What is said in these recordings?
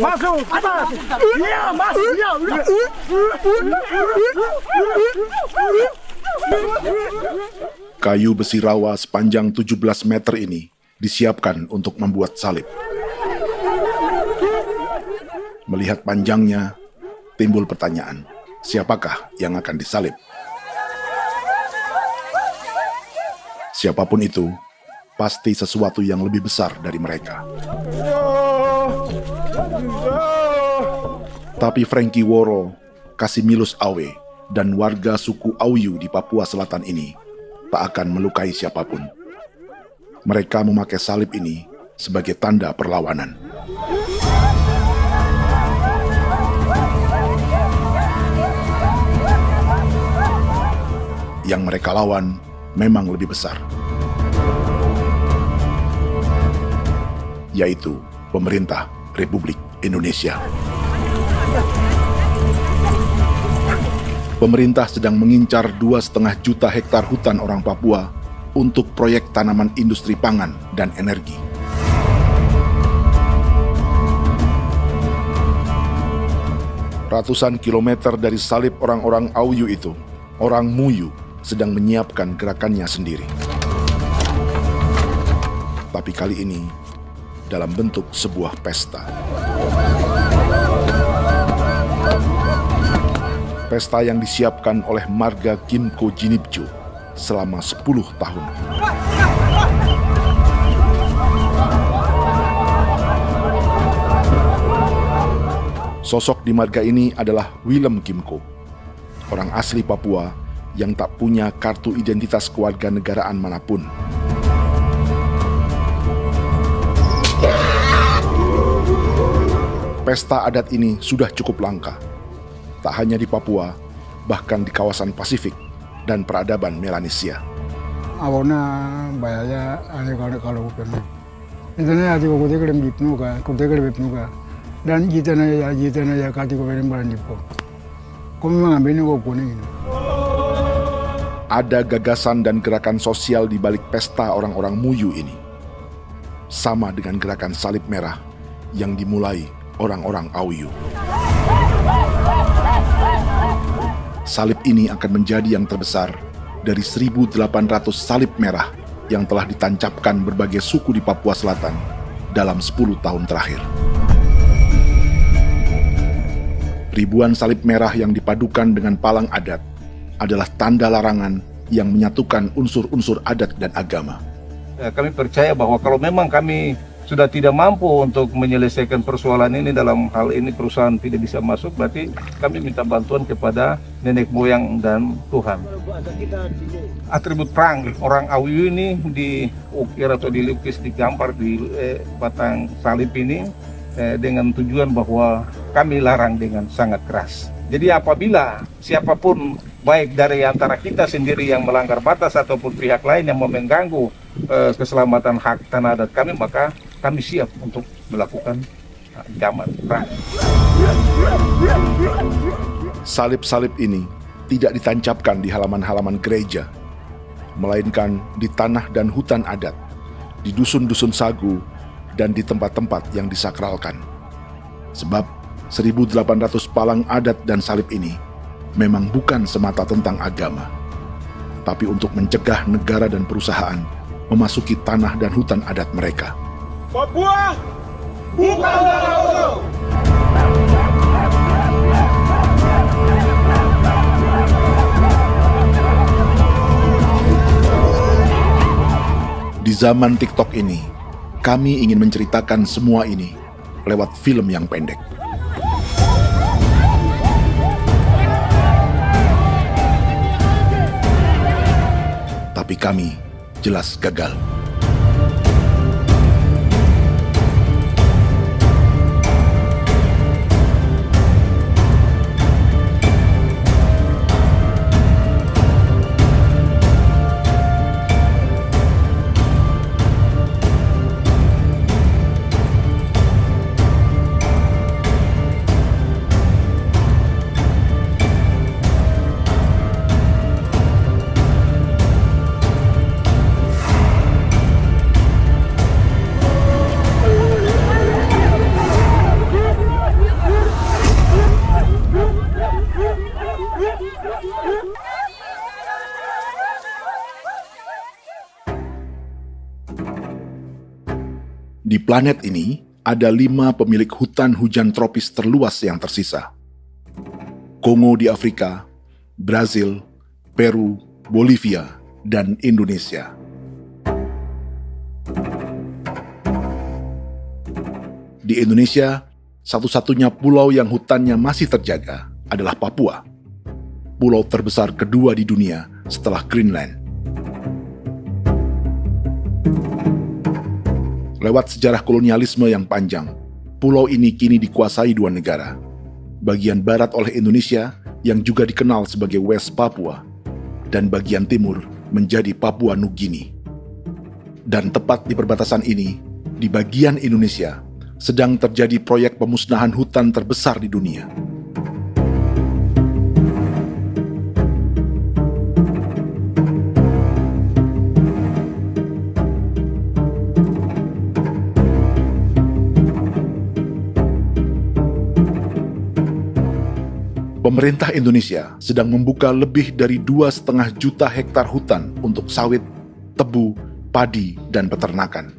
Masuk. Iya, masuk. Kayu besi rawa sepanjang 17 meter ini disiapkan untuk membuat salib. Melihat panjangnya, timbul pertanyaan, siapakah yang akan disalib? Siapapun itu, pasti sesuatu yang lebih besar dari mereka. Tapi Frankie Woro, Casimilus Awe, dan warga suku Auyu di Papua Selatan ini tak akan melukai siapapun. Mereka memakai salib ini sebagai tanda perlawanan. Yang mereka lawan memang lebih besar, yaitu pemerintah Republik Indonesia. Pemerintah sedang mengincar 2,5 juta hektar hutan orang Papua untuk proyek tanaman industri pangan dan energi. Ratusan kilometer dari salib orang-orang Auyu itu, orang Muyu sedang menyiapkan gerakannya sendiri. Tapi kali ini dalam bentuk sebuah pesta. Pesta yang disiapkan oleh marga Kimco Jinipju selama 10 tahun. Sosok di marga ini adalah Willem Kimco, orang asli Papua yang tak punya kartu identitas kewarganegaraan manapun. Pesta adat ini sudah cukup langka, tak hanya di Papua, bahkan di kawasan Pasifik dan peradaban Melanesia. Awalnya bayarnya kalau bukan. Internet ada kode kelem bipnuka, dan kita ya kati ko beren baran dipo. Kami mengambil ko kuning. Ada gagasan dan gerakan sosial di balik pesta orang-orang Muyu ini. Sama dengan gerakan salib merah yang dimulai orang-orang Auyu. Salib ini akan menjadi yang terbesar dari 1.800 salib merah yang telah ditancapkan berbagai suku di Papua Selatan dalam 10 tahun terakhir. Ribuan salib merah yang dipadukan dengan palang adat adalah tanda larangan yang menyatukan unsur-unsur adat dan agama. Kami percaya bahwa kalau memang kami sudah tidak mampu untuk menyelesaikan persoalan ini, dalam hal ini perusahaan tidak bisa masuk, berarti kami minta bantuan kepada nenek moyang dan Tuhan. Atribut perang orang Auyu ini diukir atau dilukis, digambar di batang salib ini dengan tujuan bahwa kami larang dengan sangat keras. Jadi apabila siapapun, baik dari antara kita sendiri yang melanggar batas ataupun pihak lain yang mau mengganggu keselamatan hak tanah adat kami, maka kami siap untuk melakukan ancaman perang. Salib-salib ini tidak ditancapkan di halaman-halaman gereja, melainkan di tanah dan hutan adat, di dusun-dusun sagu, dan di tempat-tempat yang disakralkan. Sebab 1.800 palang adat dan salib ini memang bukan semata tentang agama, tapi untuk mencegah negara dan perusahaan memasuki tanah dan hutan adat mereka. Papua bukan Auyu. Di zaman TikTok ini, kami ingin menceritakan semua ini lewat film yang pendek. Tapi kami jelas gagal. Di planet ini, ada 5 pemilik hutan hujan tropis terluas yang tersisa. Kongo di Afrika, Brazil, Peru, Bolivia, dan Indonesia. Di Indonesia, satu-satunya pulau yang hutannya masih terjaga adalah Papua, pulau terbesar kedua di dunia setelah Greenland. Lewat sejarah kolonialisme yang panjang, pulau ini kini dikuasai 2 negara. Bagian barat oleh Indonesia yang juga dikenal sebagai West Papua, dan bagian timur menjadi Papua Nugini. Dan tepat di perbatasan ini, di bagian Indonesia, sedang terjadi proyek pemusnahan hutan terbesar di dunia. Pemerintah Indonesia sedang membuka lebih dari 2,5 juta hektar hutan untuk sawit, tebu, padi, dan peternakan.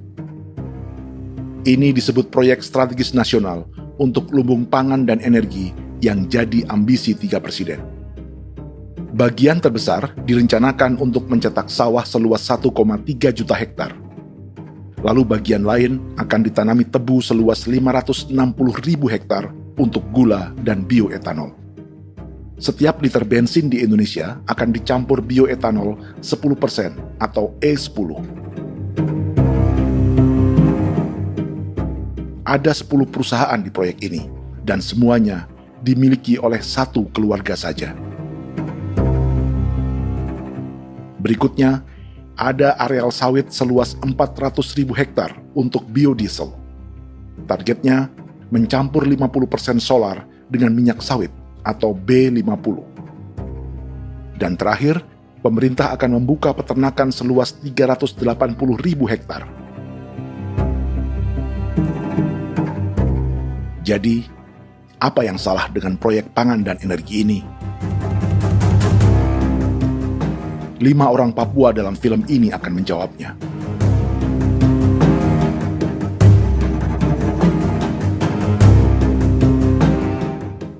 Ini disebut proyek strategis nasional untuk lumbung pangan dan energi yang jadi ambisi 3 presiden. Bagian terbesar direncanakan untuk mencetak sawah seluas 1,3 juta hektar. Lalu bagian lain akan ditanami tebu seluas 560.000 hektar untuk gula dan bioetanol. Setiap liter bensin di Indonesia akan dicampur bioetanol 10% atau E10. Ada 10 perusahaan di proyek ini, dan semuanya dimiliki oleh 1 keluarga saja. Berikutnya, ada areal sawit seluas 400.000 hektar untuk biodiesel. Targetnya mencampur 50% solar dengan minyak sawit atau B50. Dan terakhir, pemerintah akan membuka peternakan seluas 380.000 hektar. Jadi, apa yang salah dengan proyek pangan dan energi ini? 5 orang Papua dalam film ini akan menjawabnya.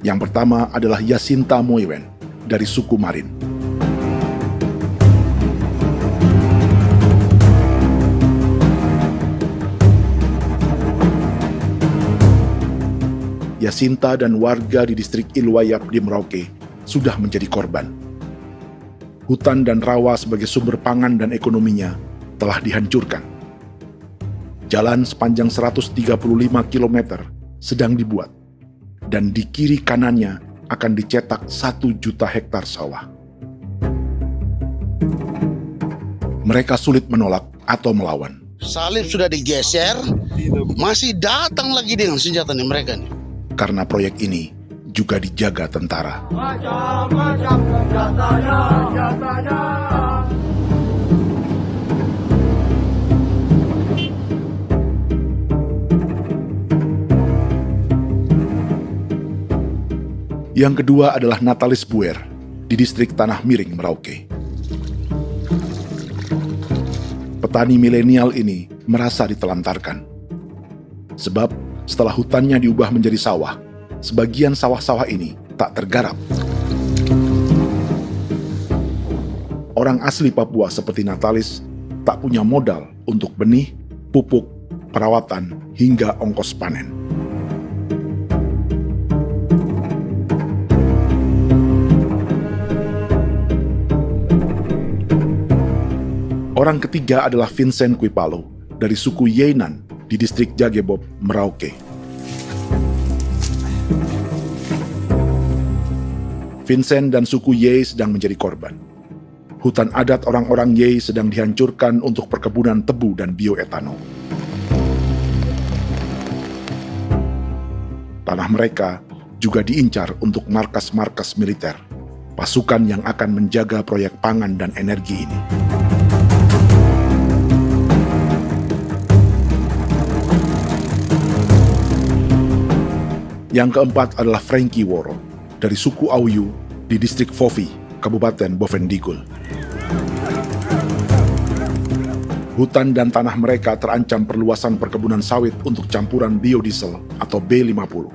Yang pertama adalah Yasinta Moiwen dari suku Marin. Yasinta dan warga di distrik Ilwayap di Merauke sudah menjadi korban. Hutan dan rawa sebagai sumber pangan dan ekonominya telah dihancurkan. Jalan sepanjang 135 km sedang dibuat, dan di kiri kanannya akan dicetak 1 juta hektar sawah. Mereka sulit menolak atau melawan. Salib sudah digeser, masih datang lagi dengan senjata mereka nih. Karena proyek ini juga dijaga tentara. Macam-macam senjatanya. Yang kedua adalah Natalis Buer di distrik Tanah Miring, Merauke. Petani milenial ini merasa ditelantarkan. Sebab setelah hutannya diubah menjadi sawah, sebagian sawah-sawah ini tak tergarap. Orang asli Papua seperti Natalis tak punya modal untuk benih, pupuk, perawatan, hingga ongkos panen. Orang ketiga adalah Vincent Kuipalo dari suku Yenan di distrik Jagebob, Merauke. Vincent dan suku Ye sedang menjadi korban. Hutan adat orang-orang Ye sedang dihancurkan untuk perkebunan tebu dan bioetanol. Tanah mereka juga diincar untuk markas-markas militer, pasukan yang akan menjaga proyek pangan dan energi ini. Yang keempat adalah Frankie Woro dari suku Auyu di distrik Fofi, Kabupaten Bovendigul. Hutan dan tanah mereka terancam perluasan perkebunan sawit untuk campuran biodiesel atau B50.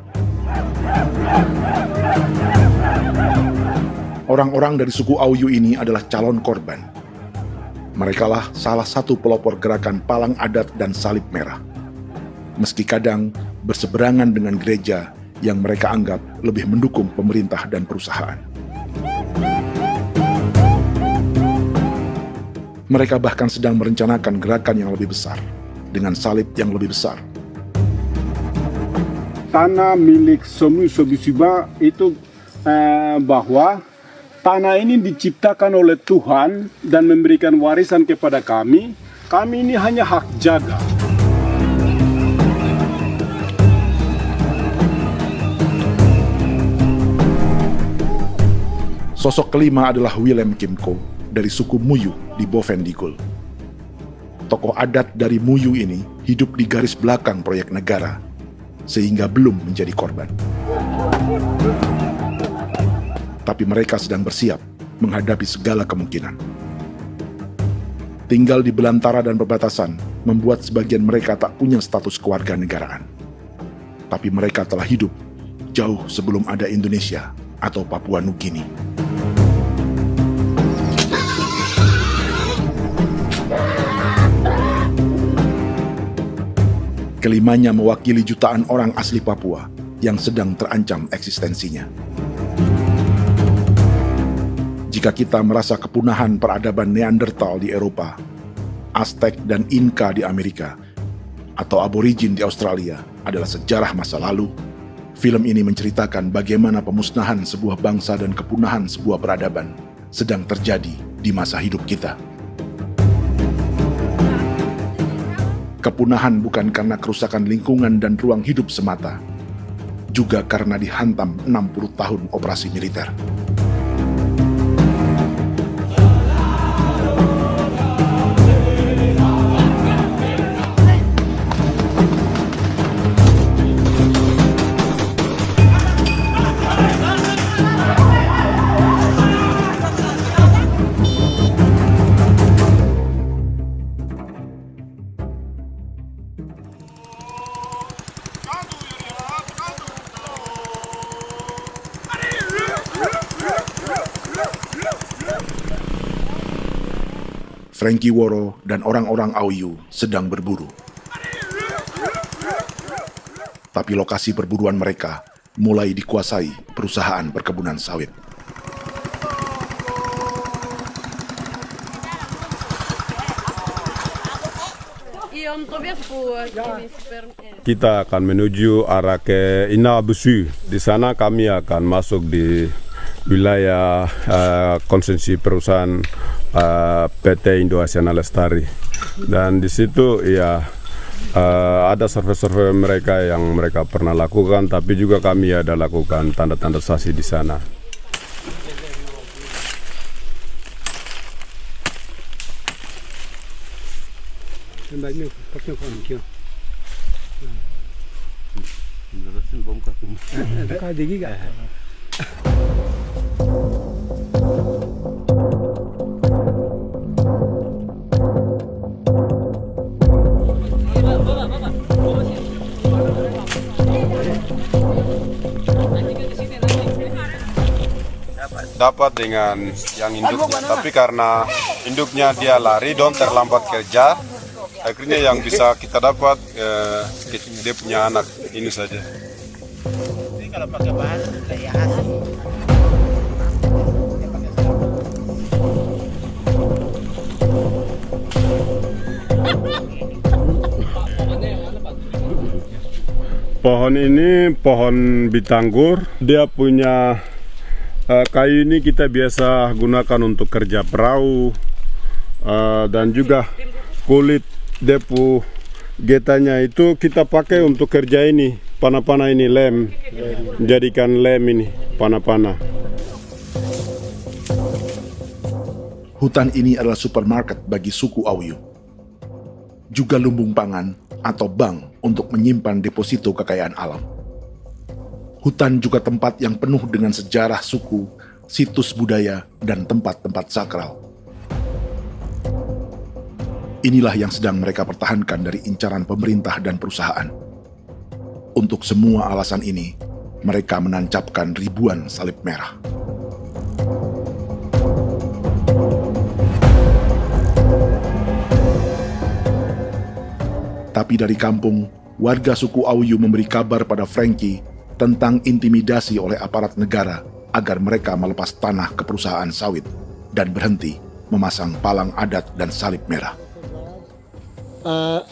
Orang-orang dari suku Auyu ini adalah calon korban. Merekalah salah satu pelopor gerakan Palang Adat dan Salib Merah. Meski kadang berseberangan dengan gereja yang mereka anggap lebih mendukung pemerintah dan perusahaan. Mereka bahkan sedang merencanakan gerakan yang lebih besar, dengan salib yang lebih besar. Tanah milik Somu Sobisiba itu bahwa tanah ini diciptakan oleh Tuhan dan memberikan warisan kepada kami. Kami ini hanya hak jaga. Sosok kelima adalah Willem Kimco dari suku Muyu di Bovendigul. Tokoh adat dari Muyu ini hidup di garis belakang proyek negara, sehingga belum menjadi korban. Tapi mereka sedang bersiap menghadapi segala kemungkinan. Tinggal di belantara dan perbatasan membuat sebagian mereka tak punya status kewarganegaraan. Tapi mereka telah hidup jauh sebelum ada Indonesia atau Papua Nugini. Kelimanya mewakili jutaan orang asli Papua yang sedang terancam eksistensinya. Jika kita merasa kepunahan peradaban Neanderthal di Eropa, Aztec dan Inca di Amerika, atau aborigin di Australia adalah sejarah masa lalu, film ini menceritakan bagaimana pemusnahan sebuah bangsa dan kepunahan sebuah peradaban sedang terjadi di masa hidup kita. Kepunahan bukan karena kerusakan lingkungan dan ruang hidup semata, juga karena dihantam 60 tahun operasi militer. Frankie Woro dan orang-orang Auyu sedang berburu. Tapi lokasi perburuan mereka mulai dikuasai perusahaan perkebunan sawit. Kita akan menuju arah ke Inabusu. Di sana kami akan masuk di wilayah konsesi perusahaan PT Indo Asiana Lestari, dan di situ ya ada survei-survei mereka yang mereka pernah lakukan, tapi juga kami ada lakukan tanda-tanda saksi di sana. Dapat dengan yang induknya, tapi karena induknya dia lari dan terlambat kerja, akhirnya yang bisa kita dapat dia punya anak ini saja. Ini kalau pakai bahan kayak hasil. Pohon ini pohon bitanggur, dia punya kayu ini kita biasa gunakan untuk kerja perahu, dan juga kulit depu getanya itu kita pakai untuk kerja ini, panah-panah ini lem, jadikan lem ini, panah-panah. Hutan ini adalah supermarket bagi suku Auyu. Juga lumbung pangan atau bank untuk menyimpan deposito kekayaan alam. Hutan juga tempat yang penuh dengan sejarah suku, situs budaya, dan tempat-tempat sakral. Inilah yang sedang mereka pertahankan dari incaran pemerintah dan perusahaan. Untuk semua alasan ini, mereka menancapkan ribuan salib merah. Tapi dari kampung, warga suku Auyu memberi kabar pada Frankie tentang intimidasi oleh aparat negara agar mereka melepas tanah ke perusahaan sawit dan berhenti memasang palang adat dan salib merah.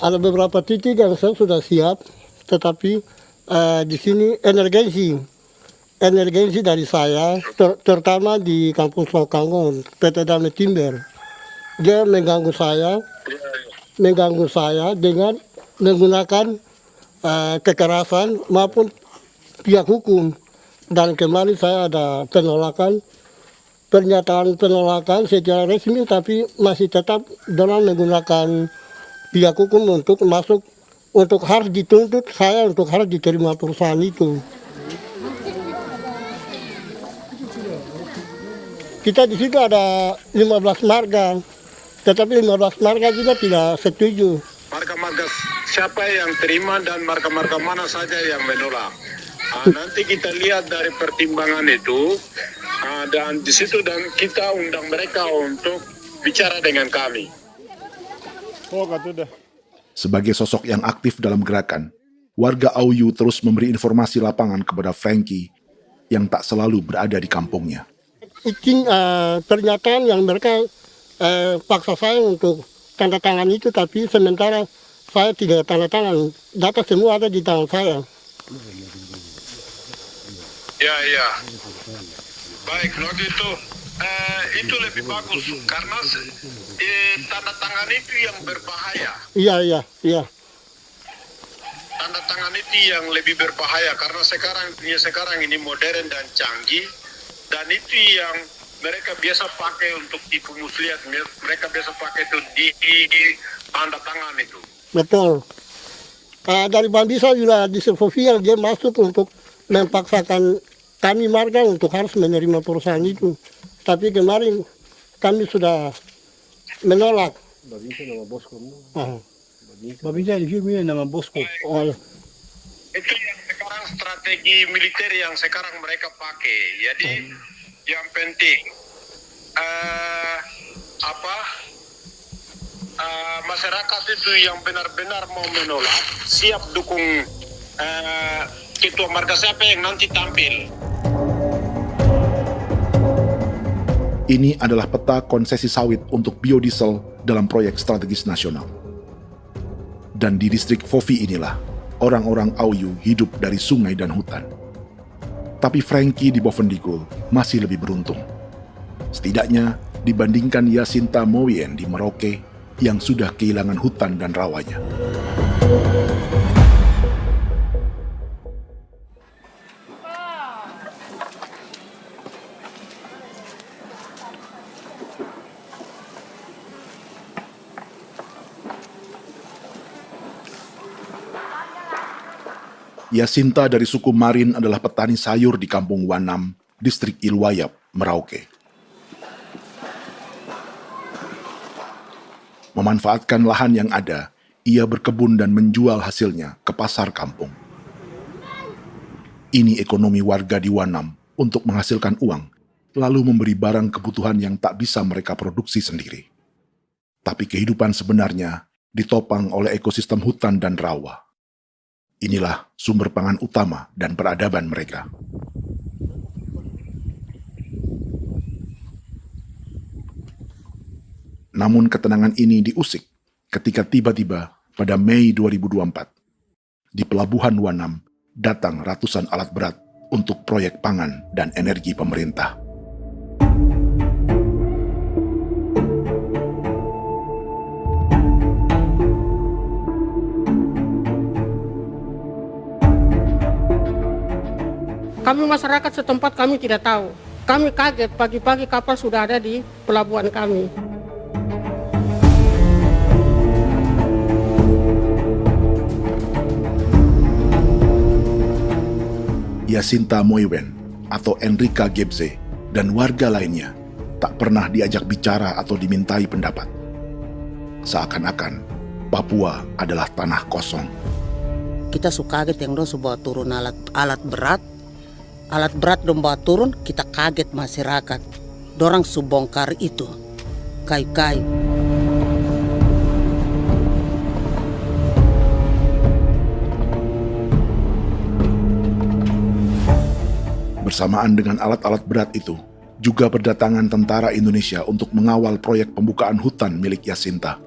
Ada beberapa titik yang saya sudah siap, tetapi di sini emergensi dari saya, terutama di Kampung Sokanggon, PT Damai Timber. Dia mengganggu saya dengan menggunakan kekerasan maupun pihak hukum. Dan kemarin saya ada pernyataan penolakan secara resmi, tapi masih tetap dengan menggunakan pihak hukum untuk masuk, untuk harus dituntut saya untuk harus diterima perusahaan itu. Kita di situ ada 15 marga, tetapi 15 marga juga tidak setuju. Marga-marga siapa yang terima dan marga-marga mana saja yang menolak. Nanti kita lihat dari pertimbangan itu, dan di situ dan kita undang mereka untuk bicara dengan kami. Sebagai sosok yang aktif dalam gerakan, warga Auyu terus memberi informasi lapangan kepada Frankie yang tak selalu berada di kampungnya. Pernyataan yang mereka paksa saya untuk tanda tangan itu, tapi sementara saya tidak tanda tangan. Data semua ada di tangan saya. Ya. Baik, kalau gitu itu lebih bagus karena tanda tangan itu yang berbahaya. Iya. Tanda tangan itu yang lebih berbahaya karena sekarang ini modern dan canggih, dan itu yang mereka biasa pakai untuk tipu muslihat. Mereka biasa pakai itu di tanda tangan itu. Betul. Dari Bambisa juga di Sofia dia masuk untuk memaksakan kami marga untuk harus menerima perusahaan itu. Tapi kemarin kami sudah menolak. Babinsa di sini nama bosku. Itu yang sekarang strategi militer yang sekarang mereka pakai. Jadi yang penting masyarakat itu yang benar-benar mau menolak siap dukung ketua marga siapa yang nanti tampil. Ini adalah peta konsesi sawit untuk biodiesel dalam proyek strategis nasional. Dan di distrik Fofi inilah orang-orang Auyu hidup dari sungai dan hutan. Tapi Frankie di Bovendigul masih lebih beruntung. Setidaknya dibandingkan Yasinta Mowien di Merauke yang sudah kehilangan hutan dan rawanya. Yasinta dari suku Marin adalah petani sayur di Kampung Wanam, distrik Ilwayap, Merauke. Memanfaatkan lahan yang ada, ia berkebun dan menjual hasilnya ke pasar kampung. Ini ekonomi warga di Wanam untuk menghasilkan uang, lalu memberi barang kebutuhan yang tak bisa mereka produksi sendiri. Tapi kehidupan sebenarnya ditopang oleh ekosistem hutan dan rawa. Inilah sumber pangan utama dan peradaban mereka. Namun ketenangan ini diusik ketika tiba-tiba pada Mei 2024, di Pelabuhan Wanam datang ratusan alat berat untuk proyek pangan dan energi pemerintah. Kami masyarakat setempat kami tidak tahu. Kami kaget pagi-pagi kapal sudah ada di pelabuhan kami. Yasinta Mowien atau Enrika Gebze dan warga lainnya tak pernah diajak bicara atau dimintai pendapat. Seakan-akan Papua adalah tanah kosong. Kita suka kaget yang dong bawa turun alat berat dong bawa turun, kita kaget masyarakat. Dorang subongkar itu kayu-kayu. Bersamaan dengan alat-alat berat itu, juga berdatangan tentara Indonesia untuk mengawal proyek pembukaan hutan milik Jacinta.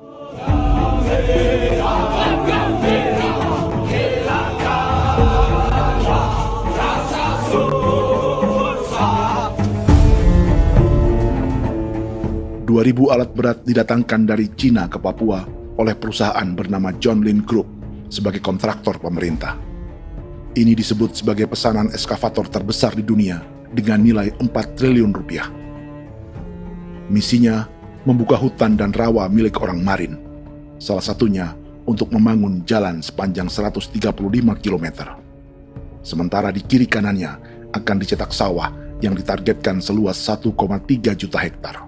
Ribu alat berat didatangkan dari Cina ke Papua oleh perusahaan bernama John Lin Group sebagai kontraktor pemerintah. Ini disebut sebagai pesanan eskavator terbesar di dunia dengan nilai 4 triliun rupiah. Misinya membuka hutan dan rawa milik orang Marin, salah satunya untuk membangun jalan sepanjang 135 km. Sementara di kiri kanannya akan dicetak sawah yang ditargetkan seluas 1,3 juta hektar.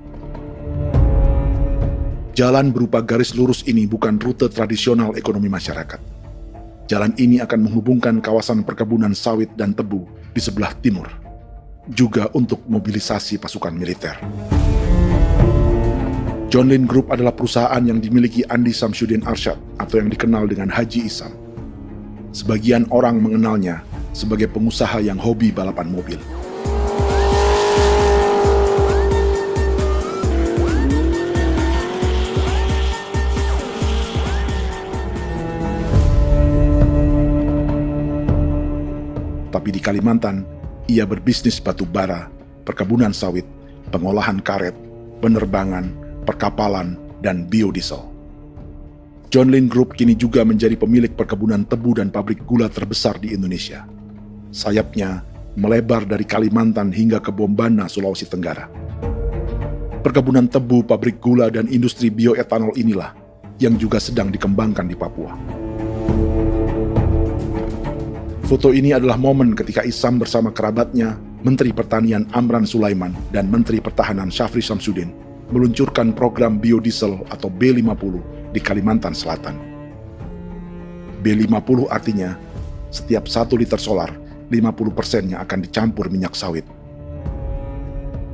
Jalan berupa garis lurus ini bukan rute tradisional ekonomi masyarakat. Jalan ini akan menghubungkan kawasan perkebunan sawit dan tebu di sebelah timur, juga untuk mobilisasi pasukan militer. John Lin Group adalah perusahaan yang dimiliki Andi Samsudin Arsyad atau yang dikenal dengan Haji Isam. Sebagian orang mengenalnya sebagai pengusaha yang hobi balapan mobil. Tapi di Kalimantan, ia berbisnis batu bara, perkebunan sawit, pengolahan karet, penerbangan, perkapalan, dan biodiesel. John Lin Group kini juga menjadi pemilik perkebunan tebu dan pabrik gula terbesar di Indonesia. Sayapnya melebar dari Kalimantan hingga ke Bombana, Sulawesi Tenggara. Perkebunan tebu, pabrik gula, dan industri bioetanol inilah yang juga sedang dikembangkan di Papua. Foto ini adalah momen ketika Isam bersama kerabatnya, Menteri Pertanian Amran Sulaiman dan Menteri Pertahanan Syafri Samsudin meluncurkan program biodiesel atau B50 di Kalimantan Selatan. B50 artinya setiap 1 liter solar, 50%-nya akan dicampur minyak sawit.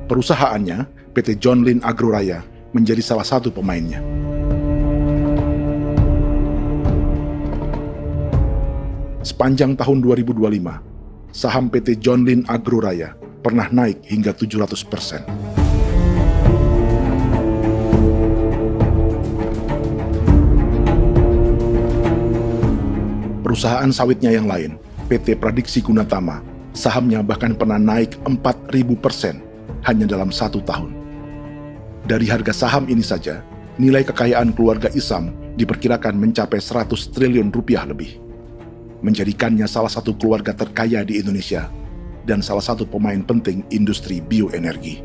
Perusahaannya, PT John Lin Agroraya, menjadi salah satu pemainnya. Sepanjang tahun 2025, saham PT John Lin Agroraya pernah naik hingga 700%. Perusahaan sawitnya yang lain, PT Pradiksi Gunatama, sahamnya bahkan pernah naik 4.000% hanya dalam 1 tahun. Dari harga saham ini saja, nilai kekayaan keluarga Isam diperkirakan mencapai 100 triliun rupiah lebih, menjadikannya salah satu keluarga terkaya di Indonesia dan salah satu pemain penting industri bioenergi.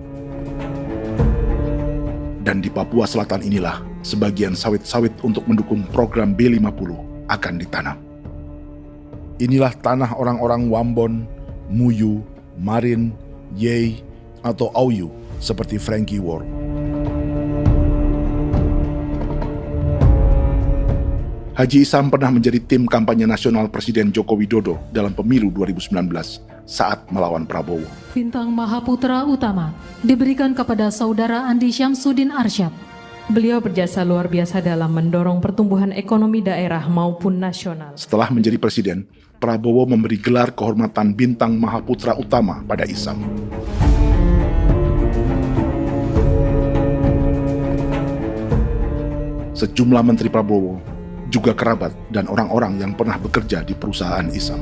Dan di Papua Selatan inilah sebagian sawit-sawit untuk mendukung program B50 akan ditanam. Inilah tanah orang-orang Wambon, Muyu, Marin, Yei, atau Auyu seperti Frankie Ward. Haji Isam pernah menjadi tim kampanye nasional Presiden Joko Widodo dalam pemilu 2019 saat melawan Prabowo. Bintang Mahaputra Utama diberikan kepada Saudara Andi Syamsuddin Arsyad. Beliau berjasa luar biasa dalam mendorong pertumbuhan ekonomi daerah maupun nasional. Setelah menjadi presiden, Prabowo memberi gelar kehormatan Bintang Mahaputra Utama pada Isam. Sejumlah menteri Prabowo, juga kerabat dan orang-orang yang pernah bekerja di perusahaan Isam.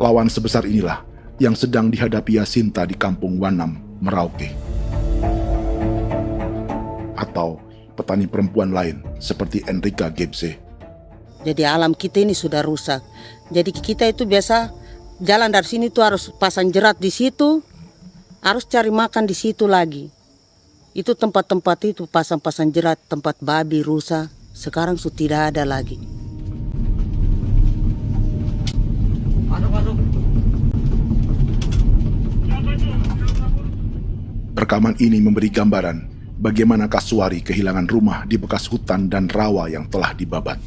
Lawan sebesar inilah yang sedang dihadapi Jacinta di kampung Wanam, Merauke. Atau petani perempuan lain seperti Enrika Gebse. Jadi alam kita ini sudah rusak. Jadi kita itu biasa jalan dari sini tuh harus pasang jerat di situ, harus cari makan di situ lagi. Itu tempat-tempat itu pasang-pasang jerat, tempat babi, rusa, sekarang sudah tidak ada lagi. Rekaman ini memberi gambaran bagaimana Kasuari kehilangan rumah di bekas hutan dan rawa yang telah dibabat.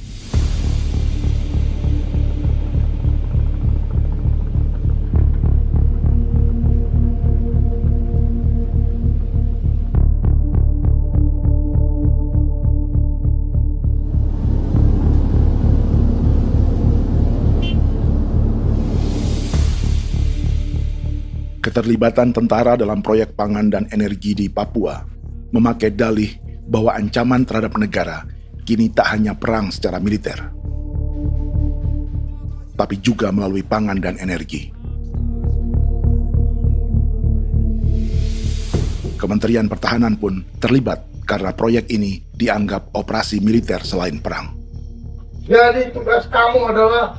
Keterlibatan tentara dalam proyek pangan dan energi di Papua memakai dalih bahwa ancaman terhadap negara kini tak hanya perang secara militer, tapi juga melalui pangan dan energi. Kementerian Pertahanan pun terlibat karena proyek ini dianggap operasi militer selain perang. Jadi tugas kamu adalah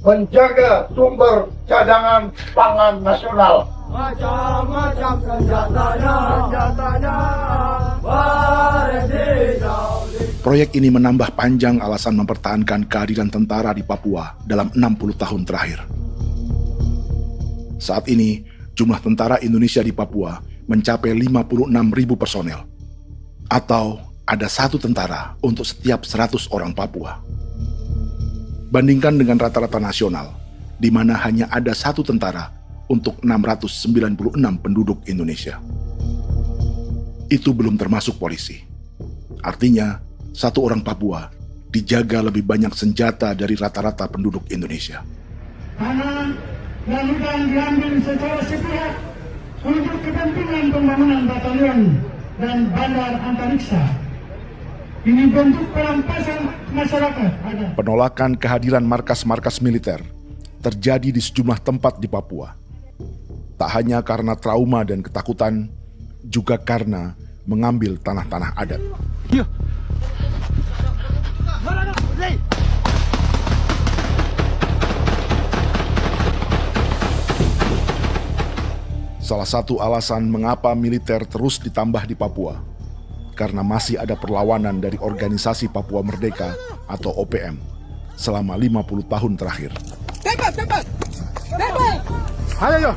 menjaga sumber cadangan pangan nasional. Macam-macam senjatanya Proyek ini menambah panjang alasan mempertahankan kehadiran tentara di Papua dalam 60 tahun terakhir. Saat ini, jumlah tentara Indonesia di Papua mencapai 56.000 personel, atau ada 1 tentara untuk setiap 100 orang Papua. Bandingkan dengan rata-rata nasional, di mana hanya ada 1 tentara untuk 696 penduduk Indonesia. Itu belum termasuk polisi. Artinya, 1 orang Papua dijaga lebih banyak senjata dari rata-rata penduduk Indonesia. Tanah dan hutan diambil secara sepihak untuk kepentingan pembangunan batalion dan bandar antariksa. Ini bentuk perampasan masyarakat. Penolakan kehadiran markas-markas militer terjadi di sejumlah tempat di Papua. Tak hanya karena trauma dan ketakutan, juga karena mengambil tanah-tanah adat. Salah satu alasan mengapa militer terus ditambah di Papua, karena masih ada perlawanan dari Organisasi Papua Merdeka atau OPM selama 50 tahun terakhir. Ayo.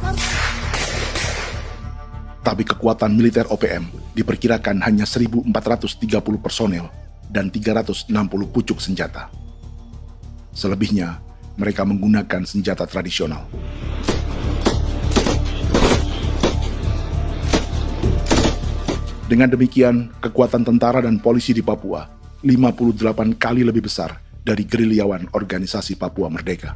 Tapi kekuatan militer OPM diperkirakan hanya 1.430 personel dan 360 pucuk senjata. Selebihnya, mereka menggunakan senjata tradisional. Dengan demikian, kekuatan tentara dan polisi di Papua 58 kali lebih besar dari gerilyawan Organisasi Papua Merdeka.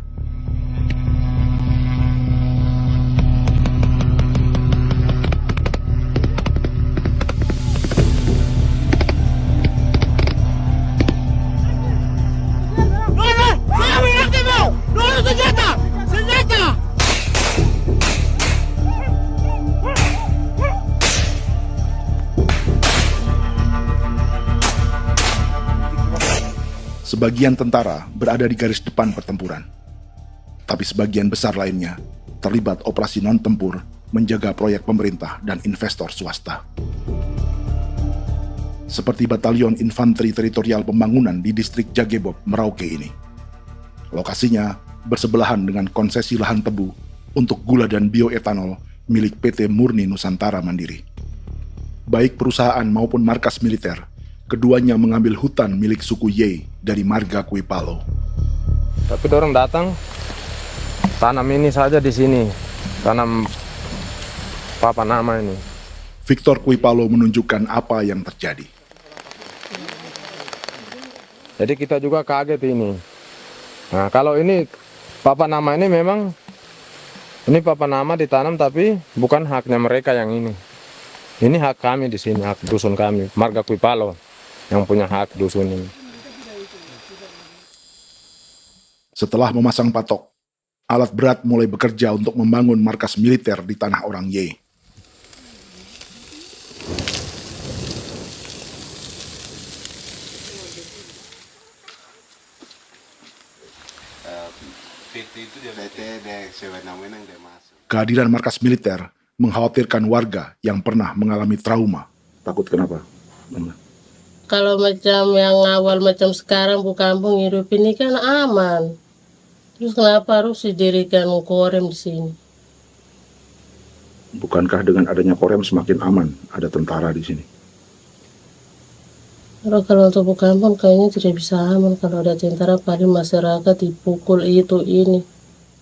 Sebagian tentara berada di garis depan pertempuran, tapi sebagian besar lainnya terlibat operasi non-tempur menjaga proyek pemerintah dan investor swasta. Seperti Batalion Infanteri Teritorial Pembangunan di distrik Jagebob, Merauke ini. Lokasinya bersebelahan dengan konsesi lahan tebu untuk gula dan bioetanol milik PT Murni Nusantara Mandiri. Baik perusahaan maupun markas militer, keduanya mengambil hutan milik suku Ye dari marga Kuipalo. Tapi orang datang tanam ini saja di sini, tanam papan nama ini. Victor Kuipalo menunjukkan apa yang terjadi. Jadi kita juga kaget ini. Nah, kalau ini papan nama ini memang ini papan nama ditanam tapi bukan haknya mereka yang ini. Ini hak kami di sini, hak dusun kami, marga Kuipalo yang punya hak dusun ini. Setelah memasang patok, alat berat mulai bekerja untuk membangun markas militer di tanah orang Ye. Kehadiran markas militer mengkhawatirkan warga yang pernah mengalami trauma. Takut kenapa? Kalau macam yang awal macam sekarang bu kampung hidup ini kan aman. Terus kenapa harus didirikan korem di sini? Bukankah dengan adanya Korem semakin aman ada tentara di sini? Kalau untuk kampung kayaknya tidak bisa aman kalau ada tentara, paling masyarakat dipukul itu ini.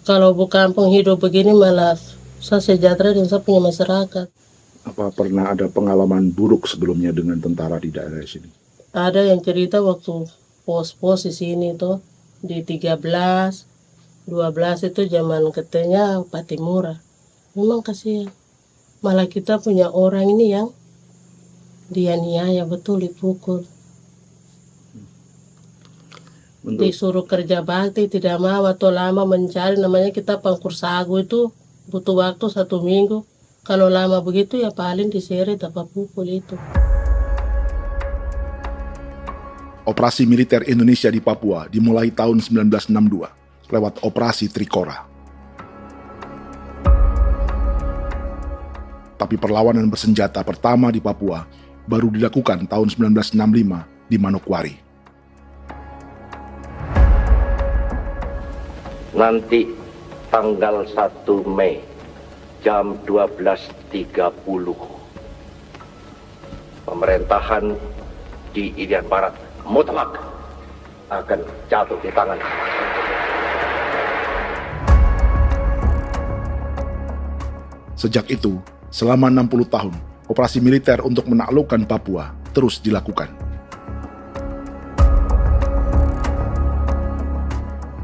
Kalau kampung hidup begini malah saya sejahtera dan saya punya masyarakat. Apa pernah ada pengalaman buruk sebelumnya dengan tentara di daerah sini? Ada yang cerita waktu pos-pos di sini tuh di 13, 12 itu zaman katanya Patimura. Memang kasihan. Malah kita punya orang ini yang dianiaya betul, dipukul. Disuruh kerja bakti tidak mau atau lama mencari, namanya kita pangkur sagu itu butuh waktu 1 minggu. Kalau lama begitu ya paling diseret apa pukul itu. Operasi militer Indonesia di Papua dimulai tahun 1962 lewat Operasi Trikora. Tapi perlawanan bersenjata pertama di Papua baru dilakukan tahun 1965 di Manokwari. Nanti tanggal 1 Mei jam 12.30 pemerintahan di Irian Barat mutlak akan jatuh di tangan. Sejak itu, selama 60 tahun, operasi militer untuk menaklukkan Papua terus dilakukan.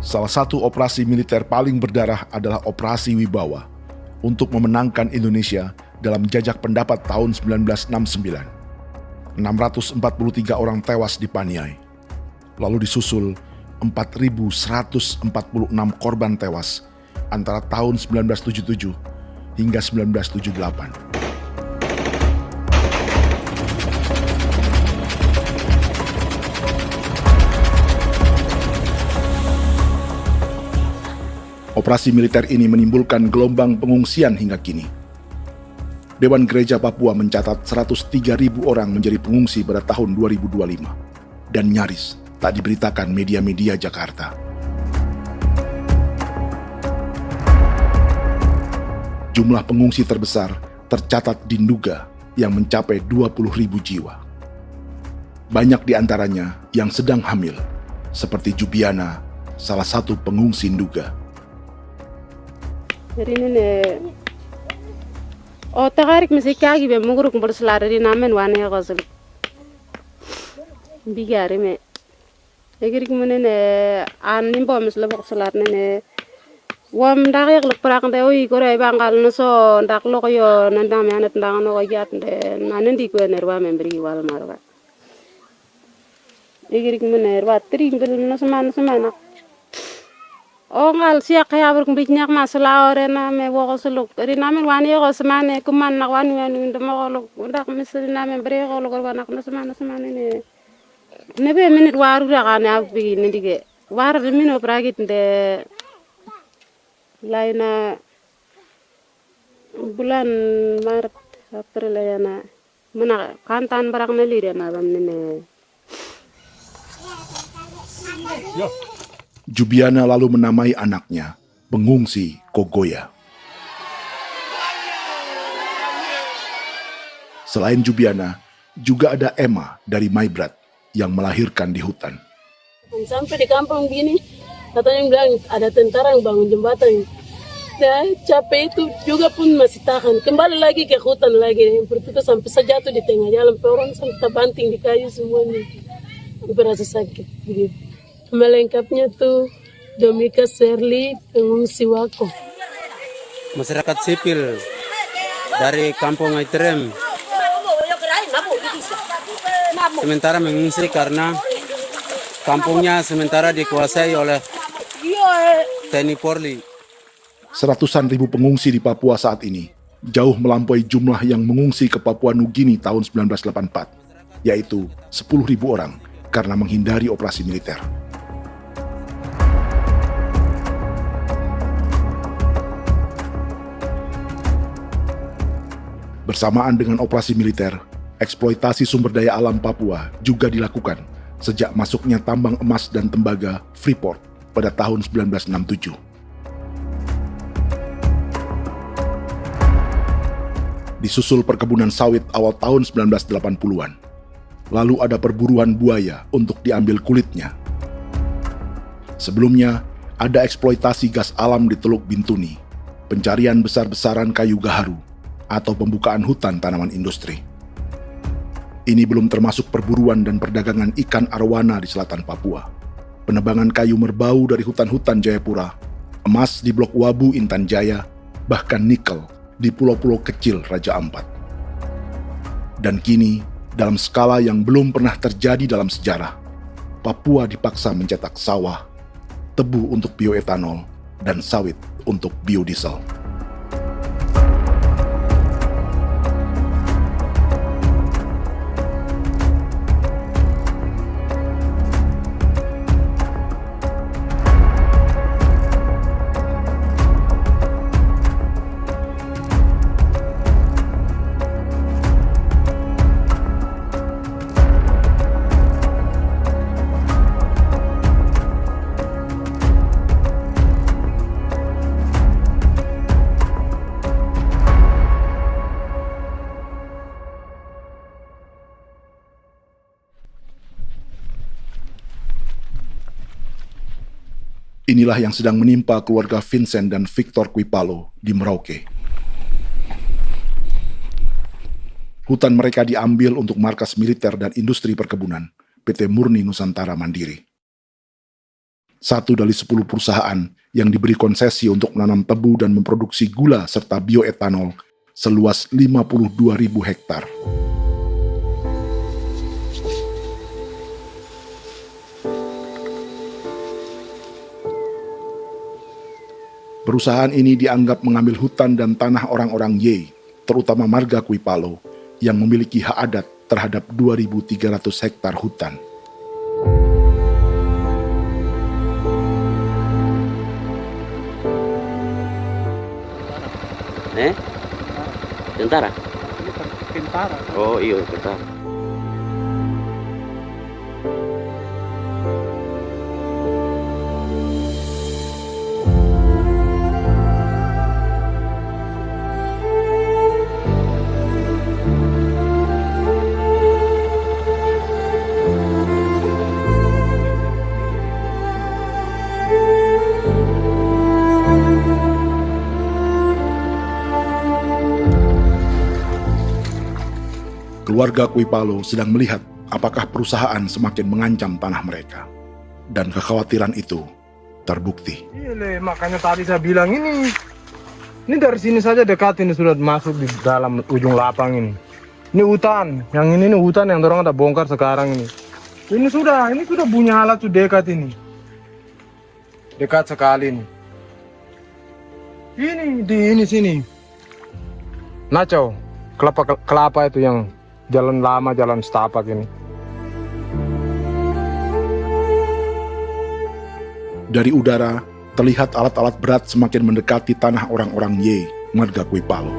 Salah satu operasi militer paling berdarah adalah Operasi Wibawa untuk memenangkan Indonesia dalam jajak pendapat tahun 1969. 643 orang tewas di Paniai. Lalu disusul 4.146 korban tewas antara tahun 1977 hingga 1978. Operasi militer ini menimbulkan gelombang pengungsian hingga kini. Dewan Gereja Papua mencatat 103.000 orang menjadi pengungsi pada tahun 2025 dan nyaris tak diberitakan media-media Jakarta. Jumlah pengungsi terbesar tercatat di Nduga yang mencapai 20.000 jiwa. Banyak di antaranya yang sedang hamil, seperti Jubiana, salah satu pengungsi Nduga. Jadi ini tagarik masih kaki be muguruk berselari namen wane gosel bigari me egirik munene an nimbo misle berselari ne wam darik lek prak de oi gore bangal no so ndak lo yo nanda me anet ndang no yat de nanen di ko nerwa membri wal marwa egirik munene wa tri ngel no semana ngal siak kaya berkumpulnya masalah orang me wokosuluk rina men wani ko semane kuman nak wani ndemo ko ndak misalnya me bre ko ko nak semane ne be minit waru ra kana abi ni dige war be mino pragit de laina bulan Maret April yana mana kantan barang ne lire na bam ne Jubiana lalu menamai anaknya pengungsi Kogoya. Selain Jubiana, juga ada Emma dari Maibrat yang melahirkan di hutan. Sampai di kampung gini, katanya bilang ada tentara yang bangun jembatan. Saya capek itu juga pun masih tahan. Kembali lagi ke hutan lagi. Seperti itu sampai saya jatuh di tengah jalan. Orang sampai terbanting di kayu semuanya. Berasa sakit begitu. Melengkapnya tuh Domika Serli, pengungsi Wako. Masyarakat sipil dari Kampung Aitrem sementara mengungsi karena kampungnya sementara dikuasai oleh TNI Polri. Seratusan ribu pengungsi di Papua saat ini jauh melampaui jumlah yang mengungsi ke Papua Nugini tahun 1984, yaitu 10.000 orang karena menghindari operasi militer. Bersamaan dengan operasi militer, eksploitasi sumber daya alam Papua juga dilakukan sejak masuknya tambang emas dan tembaga Freeport pada tahun 1967. Disusul perkebunan sawit awal tahun 1980-an. Lalu ada perburuan buaya untuk diambil kulitnya. Sebelumnya, ada eksploitasi gas alam di Teluk Bintuni, pencarian besar-besaran kayu gaharu, atau pembukaan hutan tanaman industri. Ini belum termasuk perburuan dan perdagangan ikan arwana di selatan Papua, penebangan kayu merbau dari hutan-hutan Jayapura, emas di Blok Wabu Intan Jaya, bahkan nikel di pulau-pulau kecil Raja Ampat. Dan kini, dalam skala yang belum pernah terjadi dalam sejarah, Papua dipaksa mencetak sawah, tebu untuk bioetanol, dan sawit untuk biodiesel. Inilah yang sedang menimpa keluarga Vincent dan Victor Kuipalo di Merauke. Hutan mereka diambil untuk markas militer dan industri perkebunan, PT Murni Nusantara Mandiri. 1 dari 10 perusahaan yang diberi konsesi untuk menanam tebu dan memproduksi gula serta bioetanol seluas 52.000 hektar. Perusahaan ini dianggap mengambil hutan dan tanah orang-orang Ye, terutama marga Kuipalo, yang memiliki hak adat terhadap 2.300 hektar hutan. Tentara? Tentara. Oh iya, tentara. Keluarga Kuipalo sedang melihat apakah perusahaan semakin mengancam tanah mereka. Dan kekhawatiran itu terbukti. Iya, makanya tadi saya bilang ini dari sini saja dekat, ini sudah masuk di dalam ujung lapang ini. Ini hutan, yang ini hutan yang dorong ada bongkar sekarang ini. Ini sudah punya alat sudah dekat ini. Dekat sekali ini. Ini di sini. Nacau, kelapa itu yang jalan lama, jalan setapak ini. Dari udara, terlihat alat-alat berat semakin mendekati tanah orang-orang Ye, marga Kuipalo.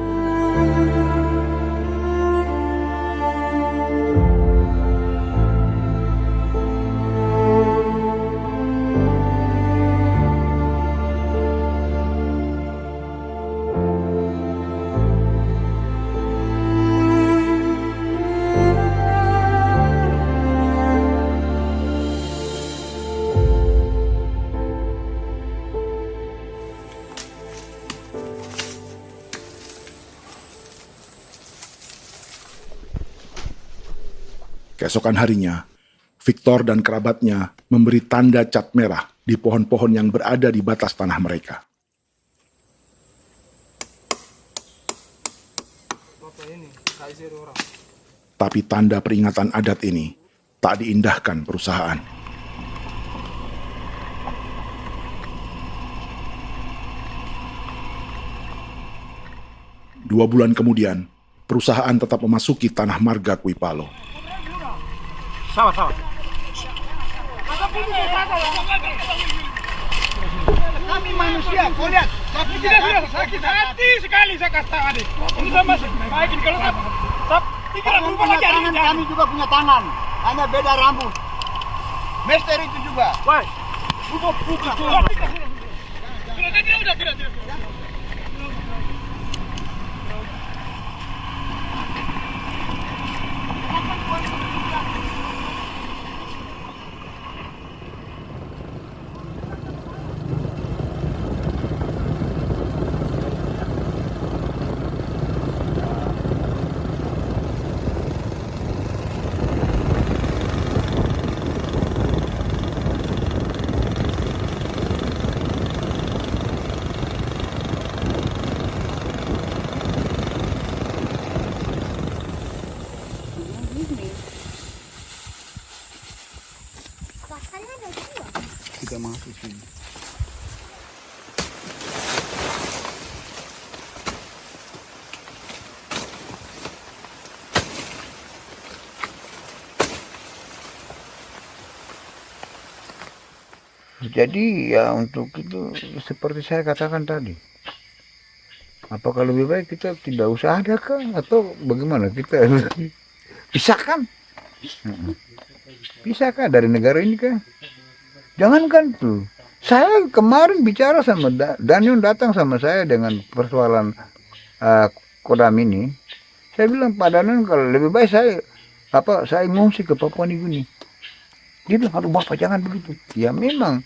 Keesokan harinya, Victor dan kerabatnya memberi tanda cat merah di pohon-pohon yang berada di batas tanah mereka. Tapi tanda peringatan adat ini tak diindahkan perusahaan. Dua bulan kemudian, perusahaan tetap memasuki tanah marga Kuipalo. Sama-sama. Kami manusia, kau lihat. Tapi sudah sakit hati sekali saya kasih tahu adik. Ini sama baik kalau pikiran berubah lagi hari ini. Kami juga punya tangan, hanya beda rambut. Mister itu juga. Woi, buka. Tidak. Jadi ya untuk itu seperti saya katakan tadi, apakah lebih baik kita tidak usah ada kah atau bagaimana, kita pisahkan, pisahkah dari negara ini kah? Jangankan tuh, saya kemarin bicara sama Daniel, datang sama saya dengan persoalan Kodam ini. Saya bilang, Pak Daniel, kalau lebih baik saya ngungsi ke Papua Nugini. Dia bilang, aduh Bapak jangan begitu. Ya memang,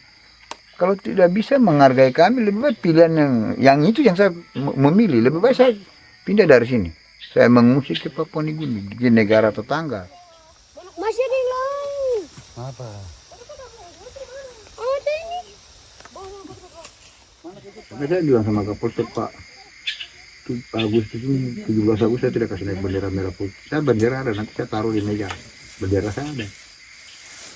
kalau tidak bisa menghargai kami, lebih baik pilihan yang itu yang saya memilih. Lebih baik saya pindah dari sini. Saya mengungsi ke Papua Nugini, di negara tetangga. Masih ada yang lain. Apa? Ada ini. Saya bilang sama Kapolsek, Pak, Agustus ini, 17 Agustus saya tidak kasih naik bendera merah putih. Saya bendera ada, nanti saya taruh di meja. Bendera saya ada.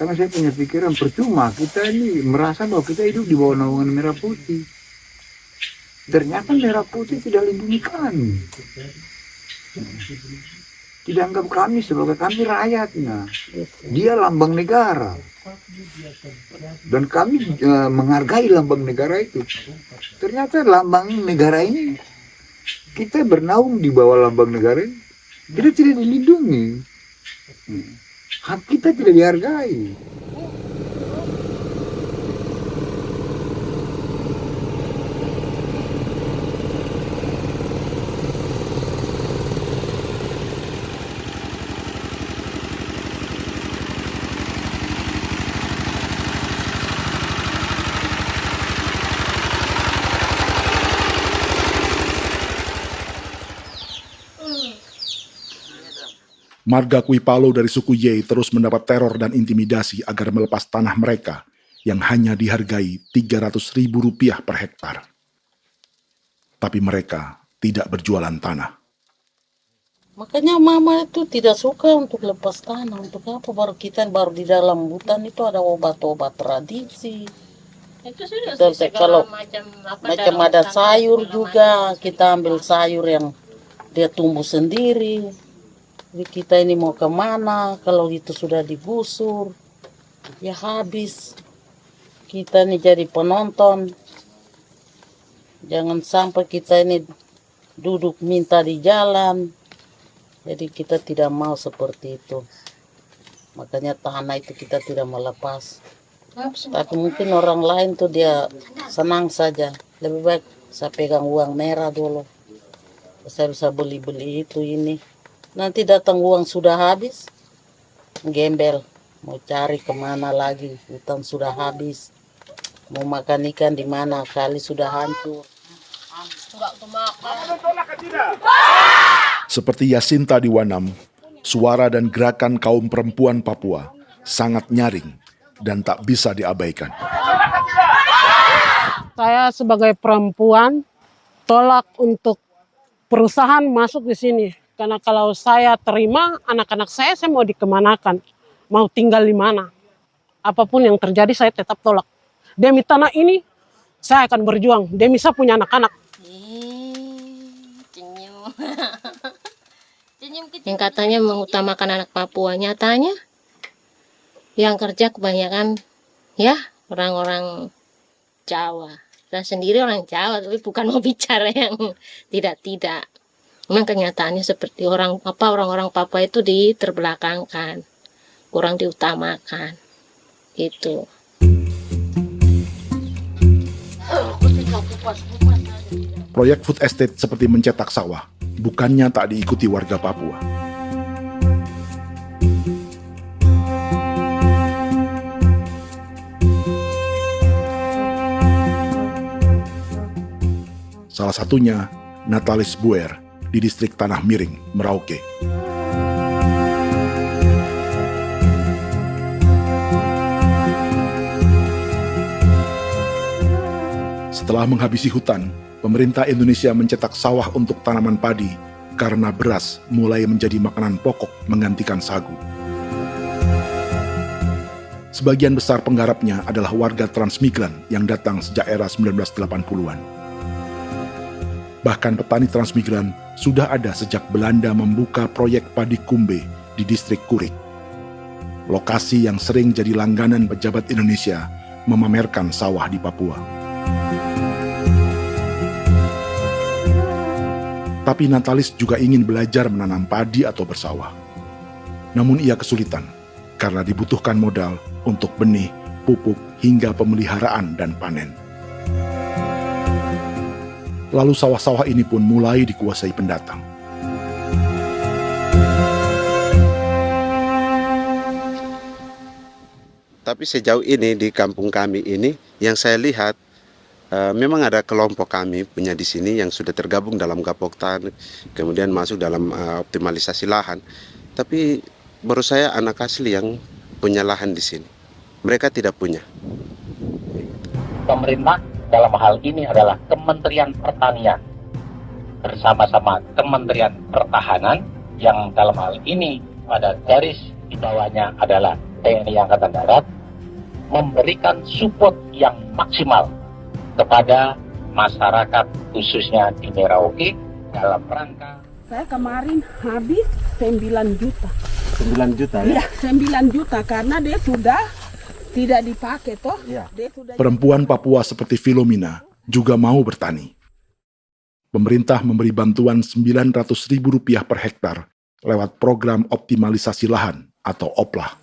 Karena saya punya pikiran, percuma kita ini merasa bahwa kita hidup di bawah naungan merah putih. Ternyata merah putih tidak lindungi kami. Tidak anggap kami sebagai kami rakyatnya. Dia lambang negara. Dan kami menghargai lambang negara itu. Ternyata lambang negara ini, kita bernaung di bawah lambang negara ini, kita tidak dilindungi. Hak kita tidak dihargai. Marga Kuipalo dari suku Ye terus mendapat teror dan intimidasi agar melepas tanah mereka yang hanya dihargai Rp300.000 per hektar. Tapi mereka tidak berjualan tanah. Makanya mama itu tidak suka untuk lepas tanah. Untuk apa? Baru di dalam hutan itu ada obat-obat tradisi. Itu sudah Kalau macam ada sayur juga, kita ambil sayur yang dia tumbuh sendiri. Jadi kita ini mau kemana, kalau itu sudah digusur, ya habis. Kita ini jadi penonton. Jangan sampai kita ini duduk minta di jalan. Jadi kita tidak mau seperti itu. Makanya tanah itu kita tidak melepas. Tapi mungkin orang lain tuh dia senang saja. Lebih baik saya pegang uang merah dulu. Saya bisa beli-beli itu ini. Nanti datang uang sudah habis, gembel, mau cari kemana lagi, hutan sudah habis, mau makan ikan di mana, kali sudah hancur. Seperti Yasinta di Wanam, suara dan gerakan kaum perempuan Papua sangat nyaring dan tak bisa diabaikan. Saya sebagai perempuan tolak untuk perusahaan masuk di sini. Karena kalau saya terima anak-anak saya mau dikemanakan, mau tinggal di mana. Apapun yang terjadi saya tetap tolak. Demi tanah ini saya akan berjuang, demi saya punya anak-anak. Yang katanya mengutamakan anak Papua, nyatanya yang kerja kebanyakan ya orang-orang Jawa. Saya sendiri orang Jawa, tapi bukan mau bicara yang tidak-tidak. Memang kenyataannya seperti orang-orang Papua itu diterbelakangkan, kurang diutamakan, gitu. Proyek food estate seperti mencetak sawah, bukannya tak diikuti warga Papua. Salah satunya Natalis Buer di distrik Tanah Miring, Merauke. Setelah menghabisi hutan, pemerintah Indonesia mencetak sawah untuk tanaman padi karena beras mulai menjadi makanan pokok menggantikan sagu. Sebagian besar penggarapnya adalah warga transmigran yang datang sejak era 1980-an. Bahkan petani transmigran sudah ada sejak Belanda membuka proyek padi kumbe di distrik Kurik. Lokasi yang sering jadi langganan pejabat Indonesia memamerkan sawah di Papua. Tapi Natalis juga ingin belajar menanam padi atau bersawah. Namun ia kesulitan karena dibutuhkan modal untuk benih, pupuk, hingga pemeliharaan dan panen. Lalu sawah-sawah ini pun mulai dikuasai pendatang. Tapi sejauh ini di kampung kami ini yang saya lihat memang ada kelompok kami punya di sini yang sudah tergabung dalam Gapoktan, kemudian masuk dalam optimalisasi lahan. Tapi baru saya anak asli yang punya lahan di sini. Mereka tidak punya. Pemerintah dalam hal ini adalah Kementerian Pertanian bersama-sama Kementerian Pertahanan yang dalam hal ini pada garis di bawahnya adalah TNI Angkatan Darat, memberikan support yang maksimal kepada masyarakat khususnya di Merauke dalam rangka. Saya kemarin habis 9 juta. 9 juta ya? Iya, 9 juta karena dia sudah tidak dipakai toh. Ya. Dia sudah... Perempuan Papua seperti Filomena juga mau bertani. Pemerintah memberi bantuan Rp900.000 per hektar lewat program optimalisasi lahan atau OPLAH.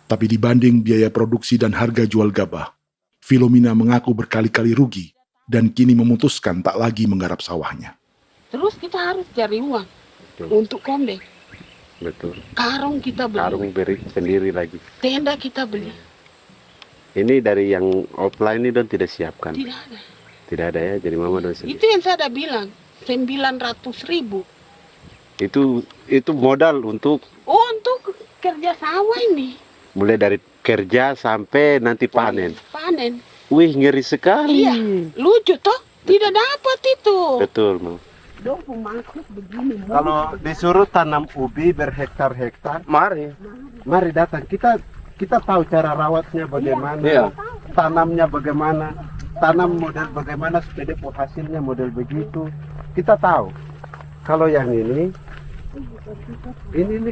Tapi dibanding biaya produksi dan harga jual gabah, Filomena mengaku berkali-kali rugi dan kini memutuskan tak lagi menggarap sawahnya. Terus kita harus cari uang untuk kondek. Betul. Karung kita beli. Karung beri sendiri lagi. Tenda kita beli. Ini dari yang offline ini don tidak siapkan. Tidak ada. Tidak ada ya, jadi mama don sendiri. Itu yang saya bilang, 900.000. Itu modal untuk kerja sawah ini. mulai dari kerja sampai nanti panen. Panen. Wih, ngeri sekali. Iya, lucu toh? Tidak dapat itu. Betul, Mam. Dong maksud begini. Kalau disuruh tanam ubi berhektar-hektar, mari datang. Kita tahu cara rawatnya bagaimana, Iya. tanamnya bagaimana, tanam model bagaimana supaya hasilnya model begitu. Kita tahu. Kalau yang ini